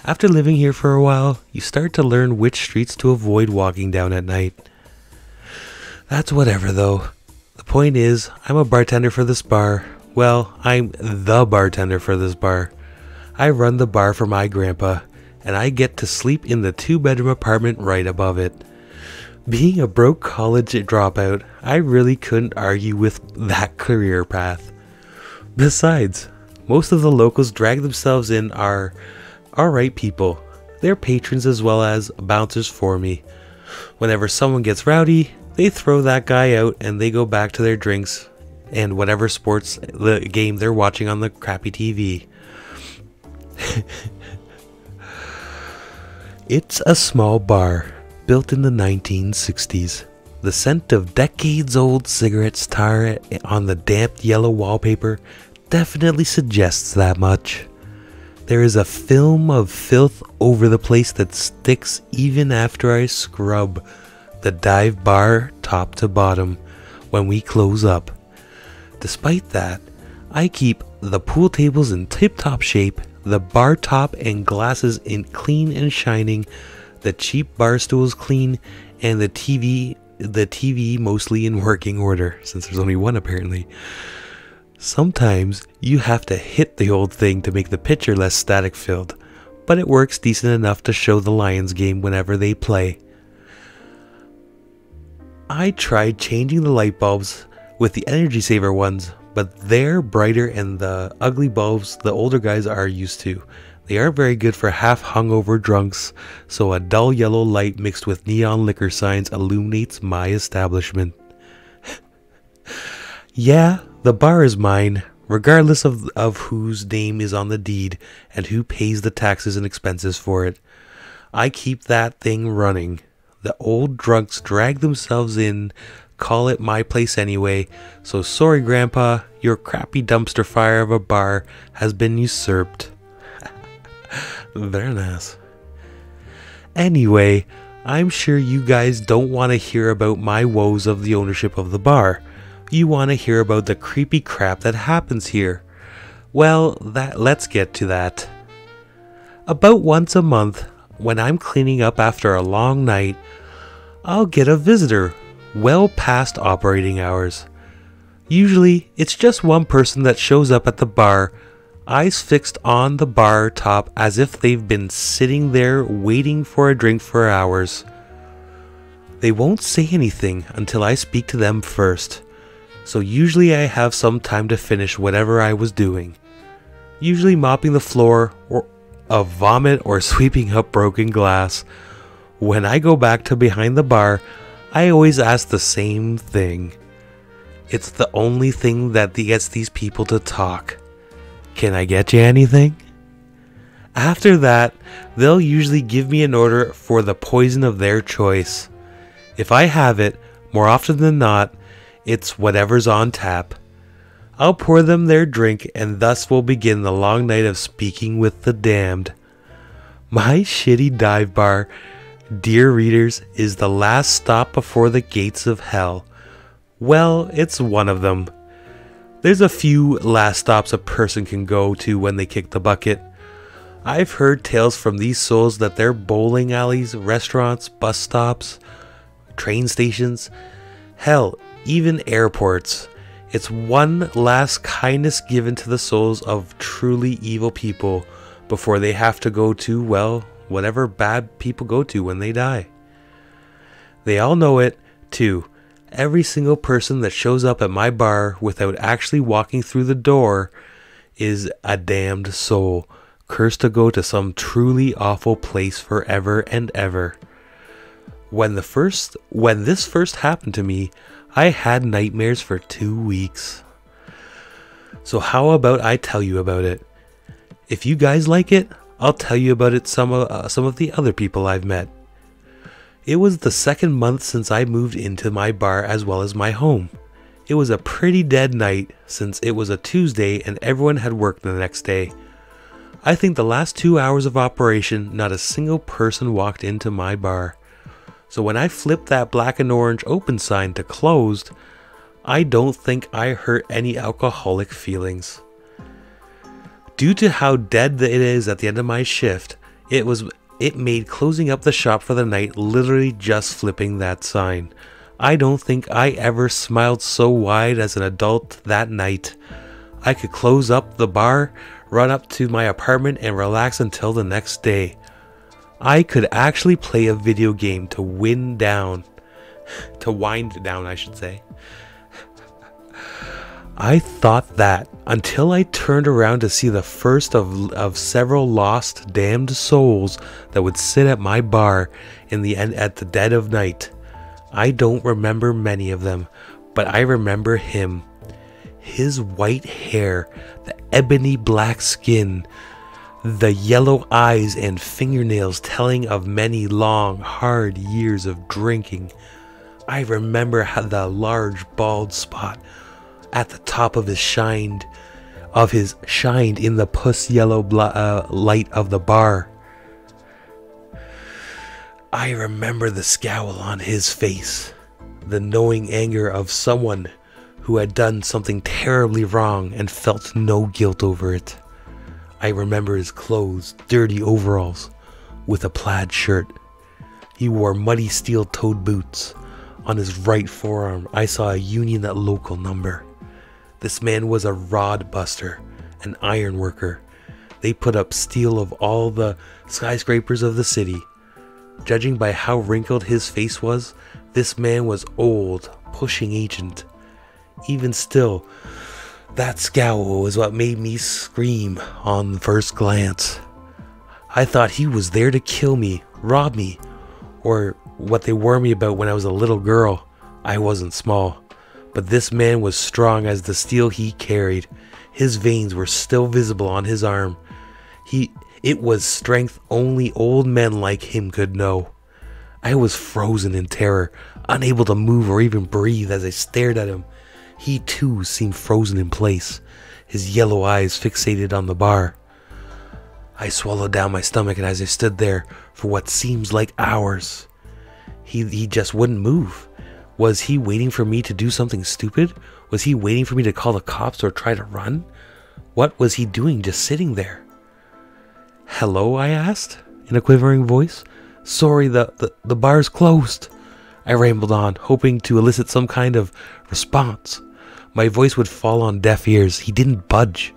After living here for a while, you start to learn which streets to avoid walking down at night. That's whatever though. The point is, I'm a bartender for this bar. Well, I'm the bartender for this bar. I run the bar for my grandpa, and I get to sleep in the 2-bedroom apartment right above it. Being a broke college dropout, I really couldn't argue with that career path. Besides, most of the locals drag themselves in are alright people. They're patrons as well as bouncers for me. Whenever someone gets rowdy, they throw that guy out and they go back to their drinks and whatever sports game they're watching on the crappy TV. It's a small bar built in the 1960s. The scent of decades-old cigarettes tar on the damp yellow wallpaper definitely suggests that much. There is a film of filth over the place that sticks even after I scrub the dive bar top to bottom when we close up. Despite that, I keep the pool tables in tip-top shape, the bar top and glasses in clean and shining, the cheap bar stools clean, and the TV mostly in working order, since there's only one apparently. Sometimes you have to hit the old thing to make the picture less static filled, but it works decent enough to show the Lions game whenever they play. I tried changing the light bulbs with the energy saver ones, but they're brighter and the ugly bulbs the older guys are used to. They aren't very good for half hungover drunks, so a dull yellow light mixed with neon liquor signs illuminates my establishment. Yeah, the bar is mine, regardless of whose name is on the deed and who pays the taxes and expenses for it. I keep that thing running. The old drunks drag themselves in, call it my place anyway, so sorry Grandpa, your crappy dumpster fire of a bar has been usurped. Very nice. Anyway, I'm sure you guys don't want to hear about my woes of the ownership of the bar. You want to hear about the creepy crap that happens here. Well, let's get to that. About once a month, when I'm cleaning up after a long night, I'll get a visitor well past operating hours. Usually, it's just one person that shows up at the bar, eyes fixed on the bar top as if they've been sitting there waiting for a drink for hours. They won't say anything until I speak to them first, so usually I have some time to finish whatever I was doing. usually mopping the floor or of vomit or sweeping up broken glass. When I go back to behind the bar, I always ask the same thing. It's the only thing that gets these people to talk. Can I get you anything? After that, they'll usually give me an order for the poison of their choice. If I have it, more often than not, it's whatever's on tap. I'll pour them their drink, and thus will begin the long night of speaking with the damned. My shitty dive bar, dear readers, is the last stop before the gates of hell. Well, it's one of them. There's a few last stops a person can go to when they kick the bucket. I've heard tales from these souls that they're bowling alleys, restaurants, bus stops, train stations, hell, even airports. It's one last kindness given to the souls of truly evil people before they have to go to, well, whatever bad people go to when they die. They all know it, too. Every single person that shows up at my bar without actually walking through the door is a damned soul, cursed to go to some truly awful place forever and ever. When this first happened to me, I had nightmares for 2 weeks. So how about I tell you about it? If you guys like it, I'll tell you about it some of the other people I've met. It was the second month since I moved into my bar as well as my home. It was a pretty dead night since it was a Tuesday and everyone had work the next day. I think the last 2 hours of operation, not a single person walked into my bar. So when I flipped that black and orange open sign to closed, I don't think I hurt any alcoholic feelings. Due to how dead it is at the end of my shift, it made closing up the shop for the night literally just flipping that sign. I don't think I ever smiled so wide as an adult that night. I could close up the bar, run up to my apartment, and relax until the next day. I could actually play a video game to wind down, I should say. I thought that until I turned around to see the first of several lost damned souls that would sit at my bar at the dead of night. I don't remember many of them, but I remember him. His white hair, the ebony black skin, the yellow eyes and fingernails telling of many long, hard years of drinking. I remember how the large bald spot at the top of his shined in the puss yellow light of the bar. I remember the scowl on his face, the knowing anger of someone who had done something terribly wrong and felt no guilt over it. I remember his clothes, dirty overalls with a plaid shirt. He wore muddy steel-toed boots. On his right forearm, I saw a Union at local number. This man was a rod buster, an iron worker. They put up steel of all the skyscrapers of the city. Judging by how wrinkled his face was, this man was old, pushing ancient. Even still, that scowl was what made me scream on first glance. I thought he was there to kill me, rob me, or what they warned me about when I was a little girl. I wasn't small, but this man was strong as the steel he carried. His veins were still visible on his arm. It was strength only old men like him could know. I was frozen in terror, unable to move or even breathe as I stared at him. He too seemed frozen in place, his yellow eyes fixated on the bar. I swallowed down my stomach, and as I stood there for what seems like hours, he just wouldn't move. Was he waiting for me to do something stupid? Was he waiting for me to call the cops or try to run? What was he doing just sitting there? "Hello?" I asked, in a quivering voice. "Sorry, the bar's closed," I rambled on, hoping to elicit some kind of response. My voice would fall on deaf ears. He didn't budge.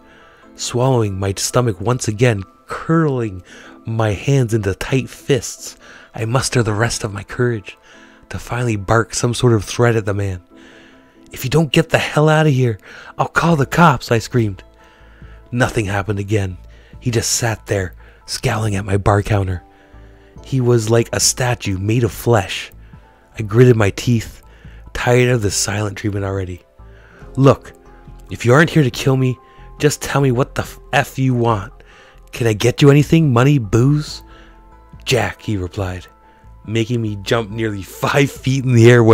Swallowing my stomach once again, curling my hands into tight fists, I mustered the rest of my courage to finally bark some sort of threat at the man. "If you don't get the hell out of here, I'll call the cops," I screamed. Nothing happened again. He just sat there, scowling at my bar counter. He was like a statue made of flesh. I gritted my teeth, tired of this silent treatment already. Look, if you aren't here to kill me, just tell me what the F you want. Can I get you anything? Money? Booze? Jack, he replied, making me jump nearly 5 feet in the air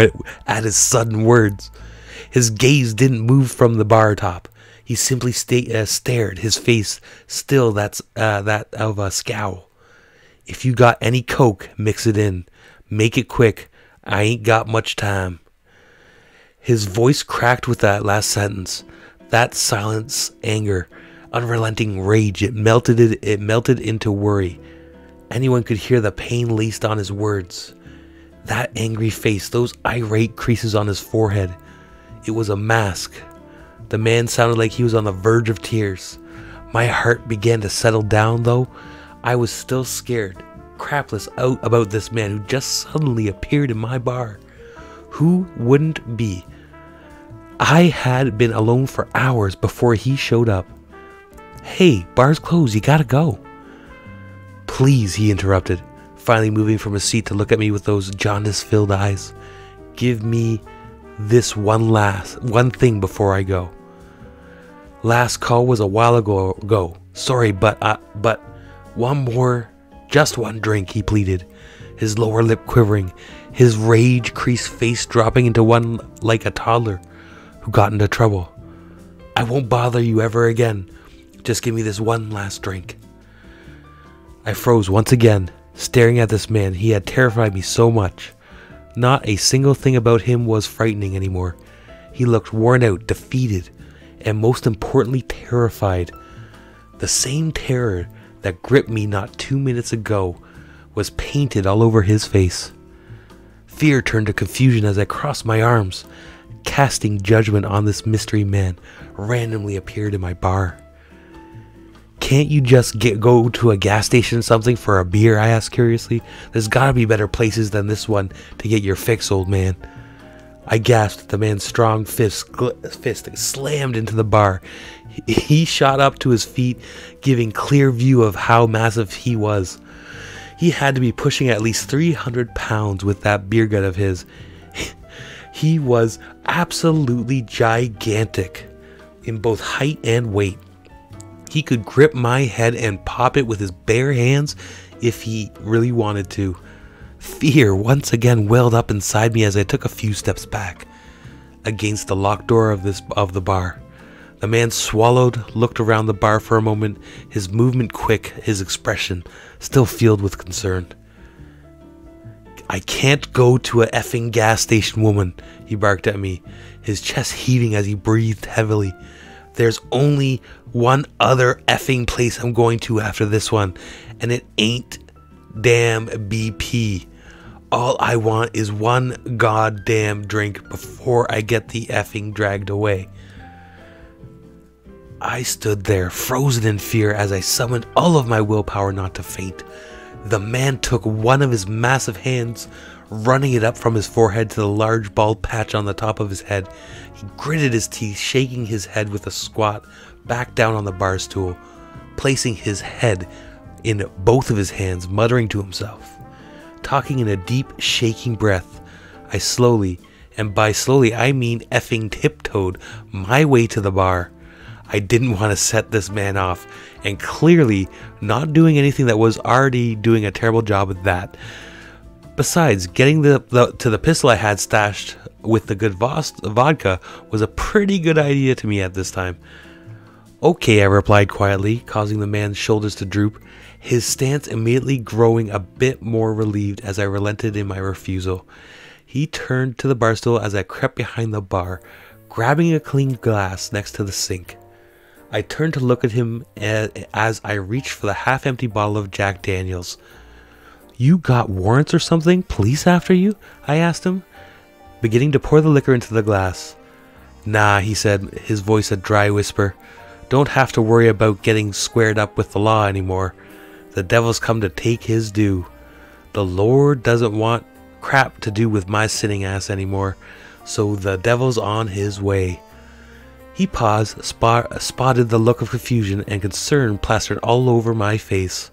at his sudden words. His gaze didn't move from the bar top. He simply stared, his face still that of a scowl. If you got any coke, mix it in. Make it quick. I ain't got much time. His voice cracked with that last sentence. That silence, anger, unrelenting rage, it melted into worry. Anyone could hear the pain laced on his words. That angry face, those irate creases on his forehead. It was a mask. The man sounded like he was on the verge of tears. My heart began to settle down, though. I was still scared, crapless out about this man who just suddenly appeared in my bar. Who wouldn't be? I had been alone for hours before he showed up. Hey, bar's closed, you gotta go. Please, he interrupted, finally moving from his seat to look at me with those jaundice-filled eyes. Give me this one thing before I go. Last call was a while ago. Sorry, but one more, just one drink, he pleaded, his lower lip quivering, his rage-creased face dropping into one like a toddler who got into trouble. I won't bother you ever again. Just give me this one last drink. I froze once again, staring at this man. He had terrified me so much. Not a single thing about him was frightening anymore. He looked worn out, defeated, and most importantly, terrified. The same terror that gripped me not 2 minutes ago was painted all over his face. Fear turned to confusion as I crossed my arms, casting judgment on this mystery man randomly appeared in my bar. Can't you just go to a gas station or something for a beer? I asked curiously. There's gotta be better places than this one to get your fix, old man. I gasped. The man's strong fist slammed into the bar. He shot up to his feet, giving clear view of how massive he was. He had to be pushing at least 300 pounds with that beer gut of his. He was absolutely gigantic in both height and weight. He could grip my head and pop it with his bare hands if he really wanted to. Fear once again welled up inside me as I took a few steps back against the locked door of the bar. The man swallowed, looked around the bar for a moment, his movement quick, his expression still filled with concern. I can't go to a effing gas station, woman, he barked at me, his chest heaving as he breathed heavily. There's only one other effing place I'm going to after this one, and it ain't damn BP. All I want is one goddamn drink before I get the effing dragged away. I stood there, frozen in fear, as I summoned all of my willpower not to faint. The man took one of his massive hands, running it up from his forehead to the large bald patch on the top of his head. He gritted his teeth, shaking his head with a squat back down on the bar stool, placing his head in both of his hands, muttering to himself. Talking in a deep, shaking breath, I slowly, and by slowly I mean effing tiptoed, my way to the bar. I didn't want to set this man off, and clearly not doing anything that was already doing a terrible job at that. Besides, getting to the pistol I had stashed with the good vodka was a pretty good idea to me at this time. Okay, I replied quietly, causing the man's shoulders to droop, his stance immediately growing a bit more relieved as I relented in my refusal. He turned to the bar stool as I crept behind the bar, grabbing a clean glass next to the sink. I turned to look at him as I reached for the half-empty bottle of Jack Daniels. You got warrants or something? Police after you? I asked him, beginning to pour the liquor into the glass. Nah, he said, his voice a dry whisper. Don't have to worry about getting squared up with the law anymore. The devil's come to take his due. The Lord doesn't want crap to do with my sinning ass anymore, so the devil's on his way. He paused, spotted the look of confusion and concern plastered all over my face.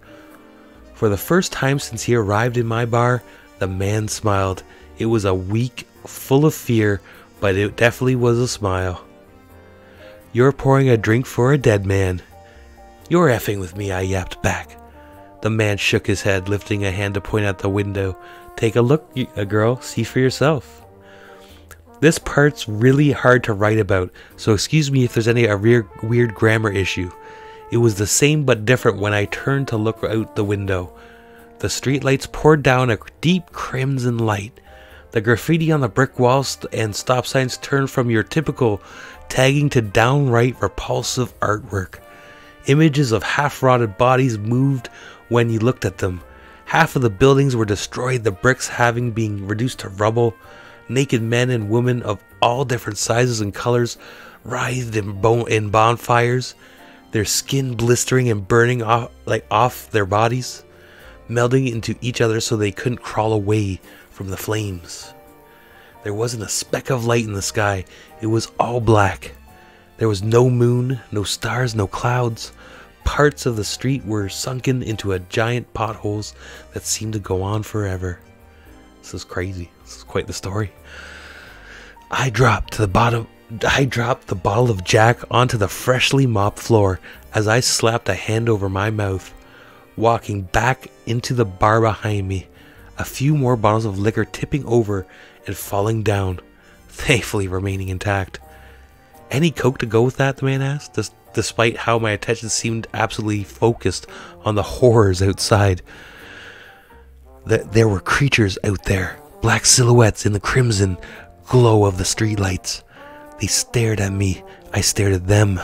For the first time since he arrived in my bar, the man smiled. It was a weak, full of fear, but it definitely was a smile. "You're pouring a drink for a dead man." "You're effing with me," I yapped back. The man shook his head, lifting a hand to point out the window. "Take a look, girl, see for yourself." This part's really hard to write about, so excuse me if there's any weird grammar issue. It was the same but different when I turned to look out the window. The streetlights poured down a deep crimson light. The graffiti on the brick walls and stop signs turned from your typical tagging to downright repulsive artwork. Images of half-rotted bodies moved when you looked at them. Half of the buildings were destroyed, the bricks having been reduced to rubble. Naked men and women of all different sizes and colors writhed in bonfires, their skin blistering and burning off their bodies, melding into each other so they couldn't crawl away from the flames. There wasn't a speck of light in the sky. It was all black. There was no moon, no stars, no clouds. Parts of the street were sunken into a giant potholes that seemed to go on forever. This is crazy. This is quite the story. I dropped the bottle of Jack onto the freshly mopped floor as I slapped a hand over my mouth, walking back into the bar behind me, a few more bottles of liquor tipping over and falling down, thankfully remaining intact. "Any coke to go with that?" the man asked, despite how my attention seemed absolutely focused on the horrors outside. There were creatures out there, black silhouettes in the crimson glow of the streetlights. They stared at me. I stared at them,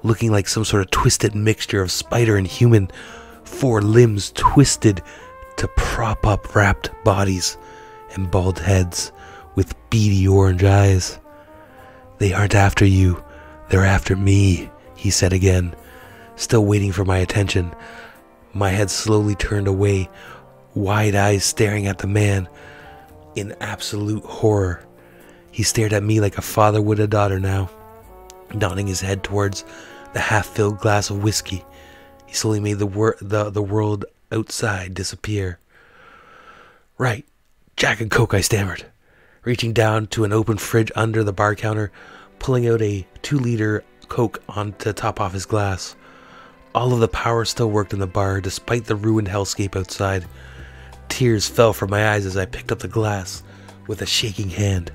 looking like some sort of twisted mixture of spider and human, 4 limbs twisted to prop up wrapped bodies and bald heads with beady orange eyes. "They aren't after you, they're after me," he said again, still waiting for my attention. My head slowly turned away, wide eyes staring at the man in absolute horror. He stared at me like a father would a daughter now, nodding his head towards the half-filled glass of whiskey. He slowly made the world outside disappear. "Right, Jack and Coke," I stammered, reaching down to an open fridge under the bar counter, pulling out a 2-liter Coke to top off his glass. All of the power still worked in the bar, despite the ruined hellscape outside. Tears fell from my eyes as I picked up the glass with a shaking hand,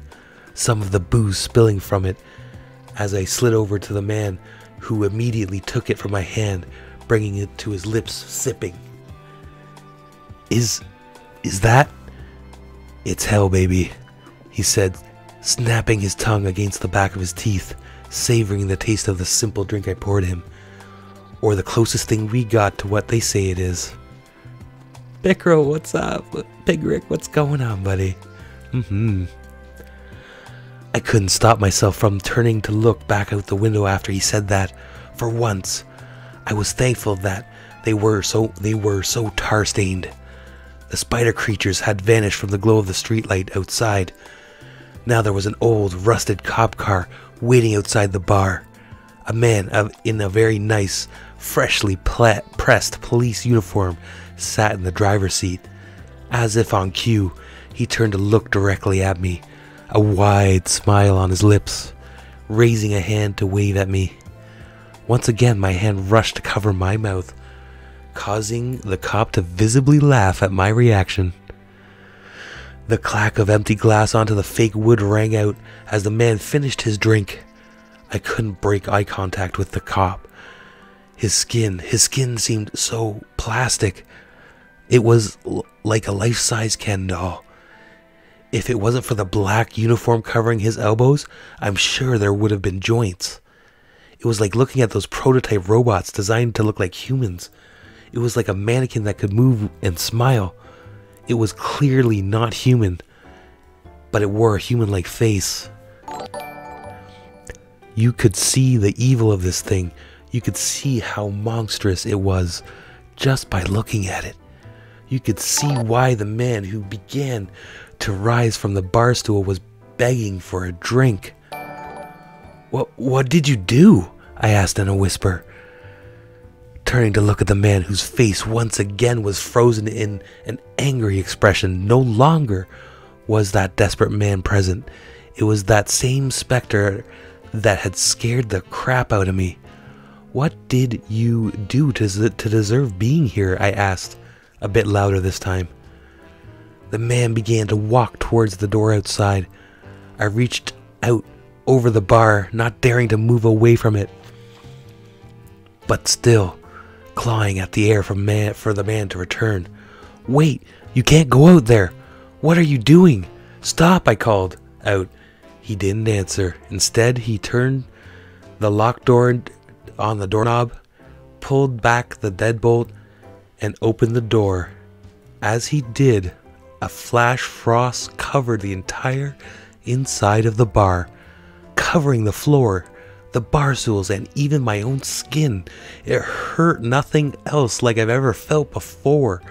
some of the booze spilling from it as I slid over to the man, who immediately took it from my hand, bringing it to his lips, sipping. Is that? "It's hell, baby," he said, snapping his tongue against the back of his teeth, savoring the taste of the simple drink I poured him. "Or the closest thing we got to what they say it is." "Beggar, what's up? Big Rick, what's going on, buddy?" I couldn't stop myself from turning to look back out the window after he said that. For once, I was thankful that they were so tar-stained. The spider creatures had vanished from the glow of the streetlight outside. Now there was an old, rusted cop car waiting outside the bar. A man in a very nice, freshly pressed police uniform sat in the driver's seat. As if on cue, he turned to look directly at me, a wide smile on his lips, raising a hand to wave at me. Once again, my hand rushed to cover my mouth, causing the cop to visibly laugh at my reaction. The clack of empty glass onto the fake wood rang out as the man finished his drink. I couldn't break eye contact with the cop. His skin seemed so plastic. It was like a life-size Ken doll. If it wasn't for the black uniform covering his elbows, I'm sure there would have been joints. It was like looking at those prototype robots designed to look like humans. It was like a mannequin that could move and smile. It was clearly not human, but it wore a human-like face. You could see the evil of this thing. You could see how monstrous it was just by looking at it. You could see why the man who began to rise from the bar stool was begging for a drink. What did you do?" I asked in a whisper, turning to look at the man whose face once again was frozen in an angry expression. No longer was that desperate man present. It was that same specter that had scared the crap out of me. "What did you do to deserve being here?" I asked, a bit louder this time. The man began to walk towards the door outside. I reached out over the bar, not daring to move away from it, but still clawing at the air for the man to return. "Wait, you can't go out there. What are you doing? Stop," I called out. He didn't answer. Instead, he turned the locked door on the doorknob, pulled back the deadbolt, and opened the door. As he did, a flash frost covered the entire inside of the bar, covering the floor, the bar stools, and even my own skin. It hurt nothing else like I've ever felt before.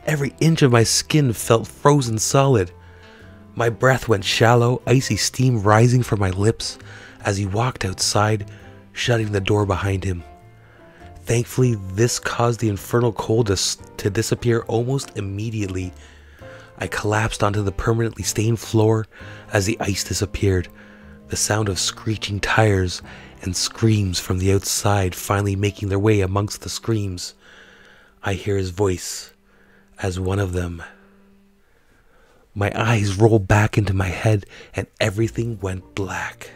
Every inch of my skin felt frozen solid. My breath went shallow, icy steam rising from my lips as he walked outside, shutting the door behind him. Thankfully, this caused the infernal cold to disappear almost immediately. I collapsed onto the permanently stained floor as the ice disappeared, the sound of screeching tires and screams from the outside finally making their way amongst the screams. I hear his voice as one of them. My eyes rolled back into my head and everything went black.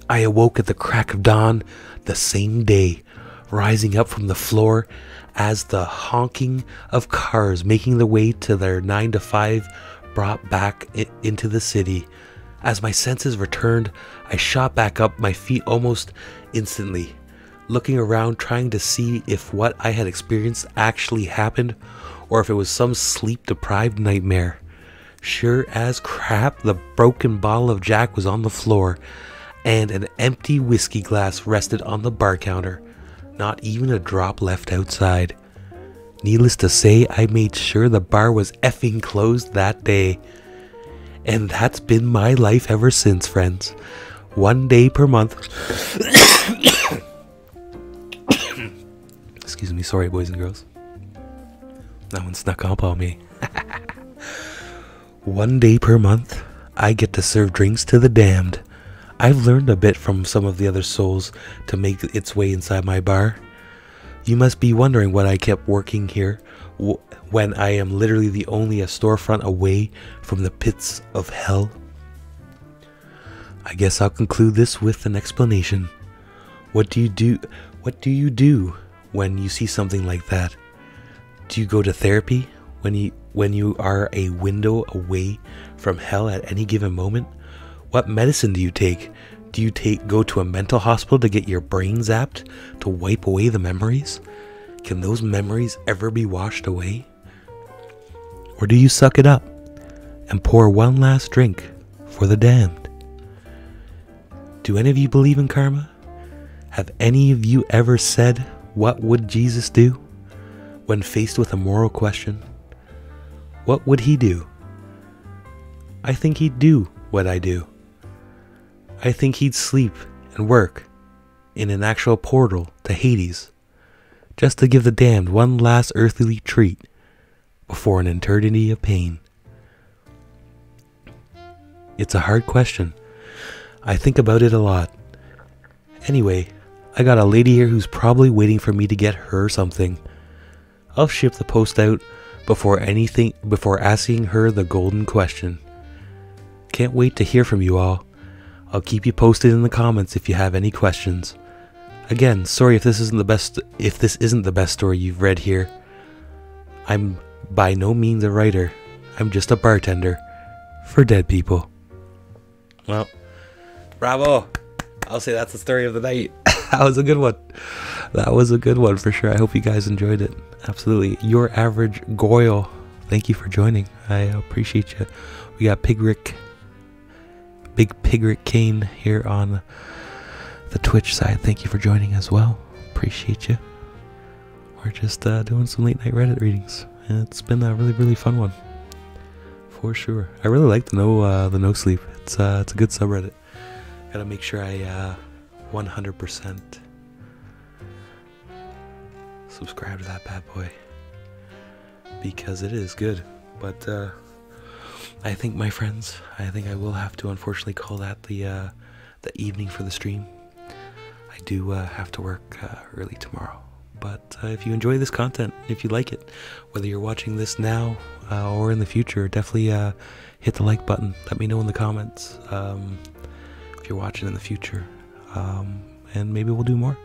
I awoke at the crack of dawn the same day, rising up from the floor as the honking of cars making their way to their 9 to 5 brought back into the city. As my senses returned, I shot back up my feet almost instantly, looking around trying to see if what I had experienced actually happened or if it was some sleep-deprived nightmare. Sure as crap, the broken bottle of Jack was on the floor, and an empty whiskey glass rested on the bar counter. Not even a drop left outside. Needless to say, I made sure the bar was effing closed that day. And that's been my life ever since, friends. 1 day per month. Excuse me, sorry boys and girls. That one snuck up on me. 1 day per month, I get to serve drinks to the damned. I've learned a bit from some of the other souls to make its way inside my bar. You must be wondering why I kept working here when I am literally the only a storefront away from the pits of hell. I guess I'll conclude this with an explanation. What do you do? What do you do when you see something like that? Do you go to therapy when you are a window away from hell at any given moment? What medicine do you take? Do you go to a mental hospital to get your brain zapped to wipe away the memories? Can those memories ever be washed away? Or do you suck it up and pour one last drink for the damned? Do any of you believe in karma? Have any of you ever said, "What would Jesus do?" when faced with a moral question? What would he do? I think he'd do what I do. I think he'd sleep and work in an actual portal to Hades, just to give the damned one last earthly treat before an eternity of pain. It's a hard question. I think about it a lot. Anyway, I got a lady here who's probably waiting for me to get her something. I'll ship the post out before asking her the golden question. Can't wait to hear from you all. I'll keep you posted in the comments if you have any questions. Again, sorry if this isn't the best story you've read here. I'm by no means a writer. I'm just a bartender for dead people. Well, bravo. I'll say that's the story of the night. That was a good one. That was a good one for sure. I hope you guys enjoyed it. Absolutely. Your average Goyle. Thank you for joining. I appreciate you. We got Big Pigrick Kane here on the Twitch side. Thank you for joining as well. Appreciate you. We're just doing some late night Reddit readings. And it's been a really, really fun one. For sure. I really like the no sleep. It's a good subreddit. Gotta make sure I 100% subscribe to that bad boy, because it is good. But I think, my friends, I think I will have to unfortunately call that the evening for the stream. I do have to work early tomorrow. But if you enjoy this content, if you like it, whether you're watching this now or in the future, definitely hit the like button. Let me know in the comments if you're watching in the future. And maybe we'll do more.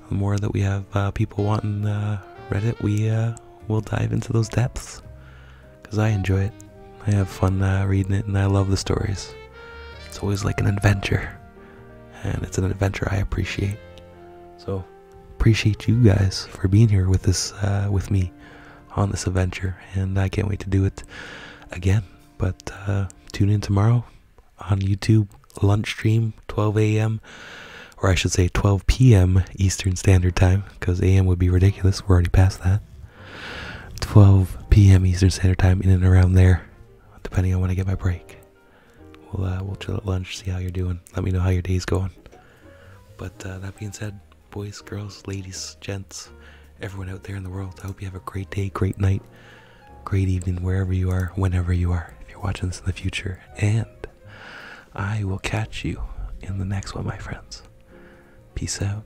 The more that we have people wanting Reddit, we'll dive into those depths. Because I enjoy it. I have fun reading it, and I love the stories. It's always like an adventure. And it's an adventure I appreciate. So, appreciate you guys for being here with this, with me on this adventure. And I can't wait to do it again. But tune in tomorrow on YouTube, lunch stream, 12 a.m. Or I should say 12 p.m. Eastern Standard Time, because a.m. would be ridiculous. We're already past that. 12 p.m. Eastern Standard Time, in and around there, depending on when I get my break. We'll chill at lunch, see how you're doing. Let me know how your day's going. But that being said, boys, girls, ladies, gents, everyone out there in the world, I hope you have a great day, great night, great evening, wherever you are, whenever you are, if you're watching this in the future. And I will catch you in the next one, my friends. Peace out.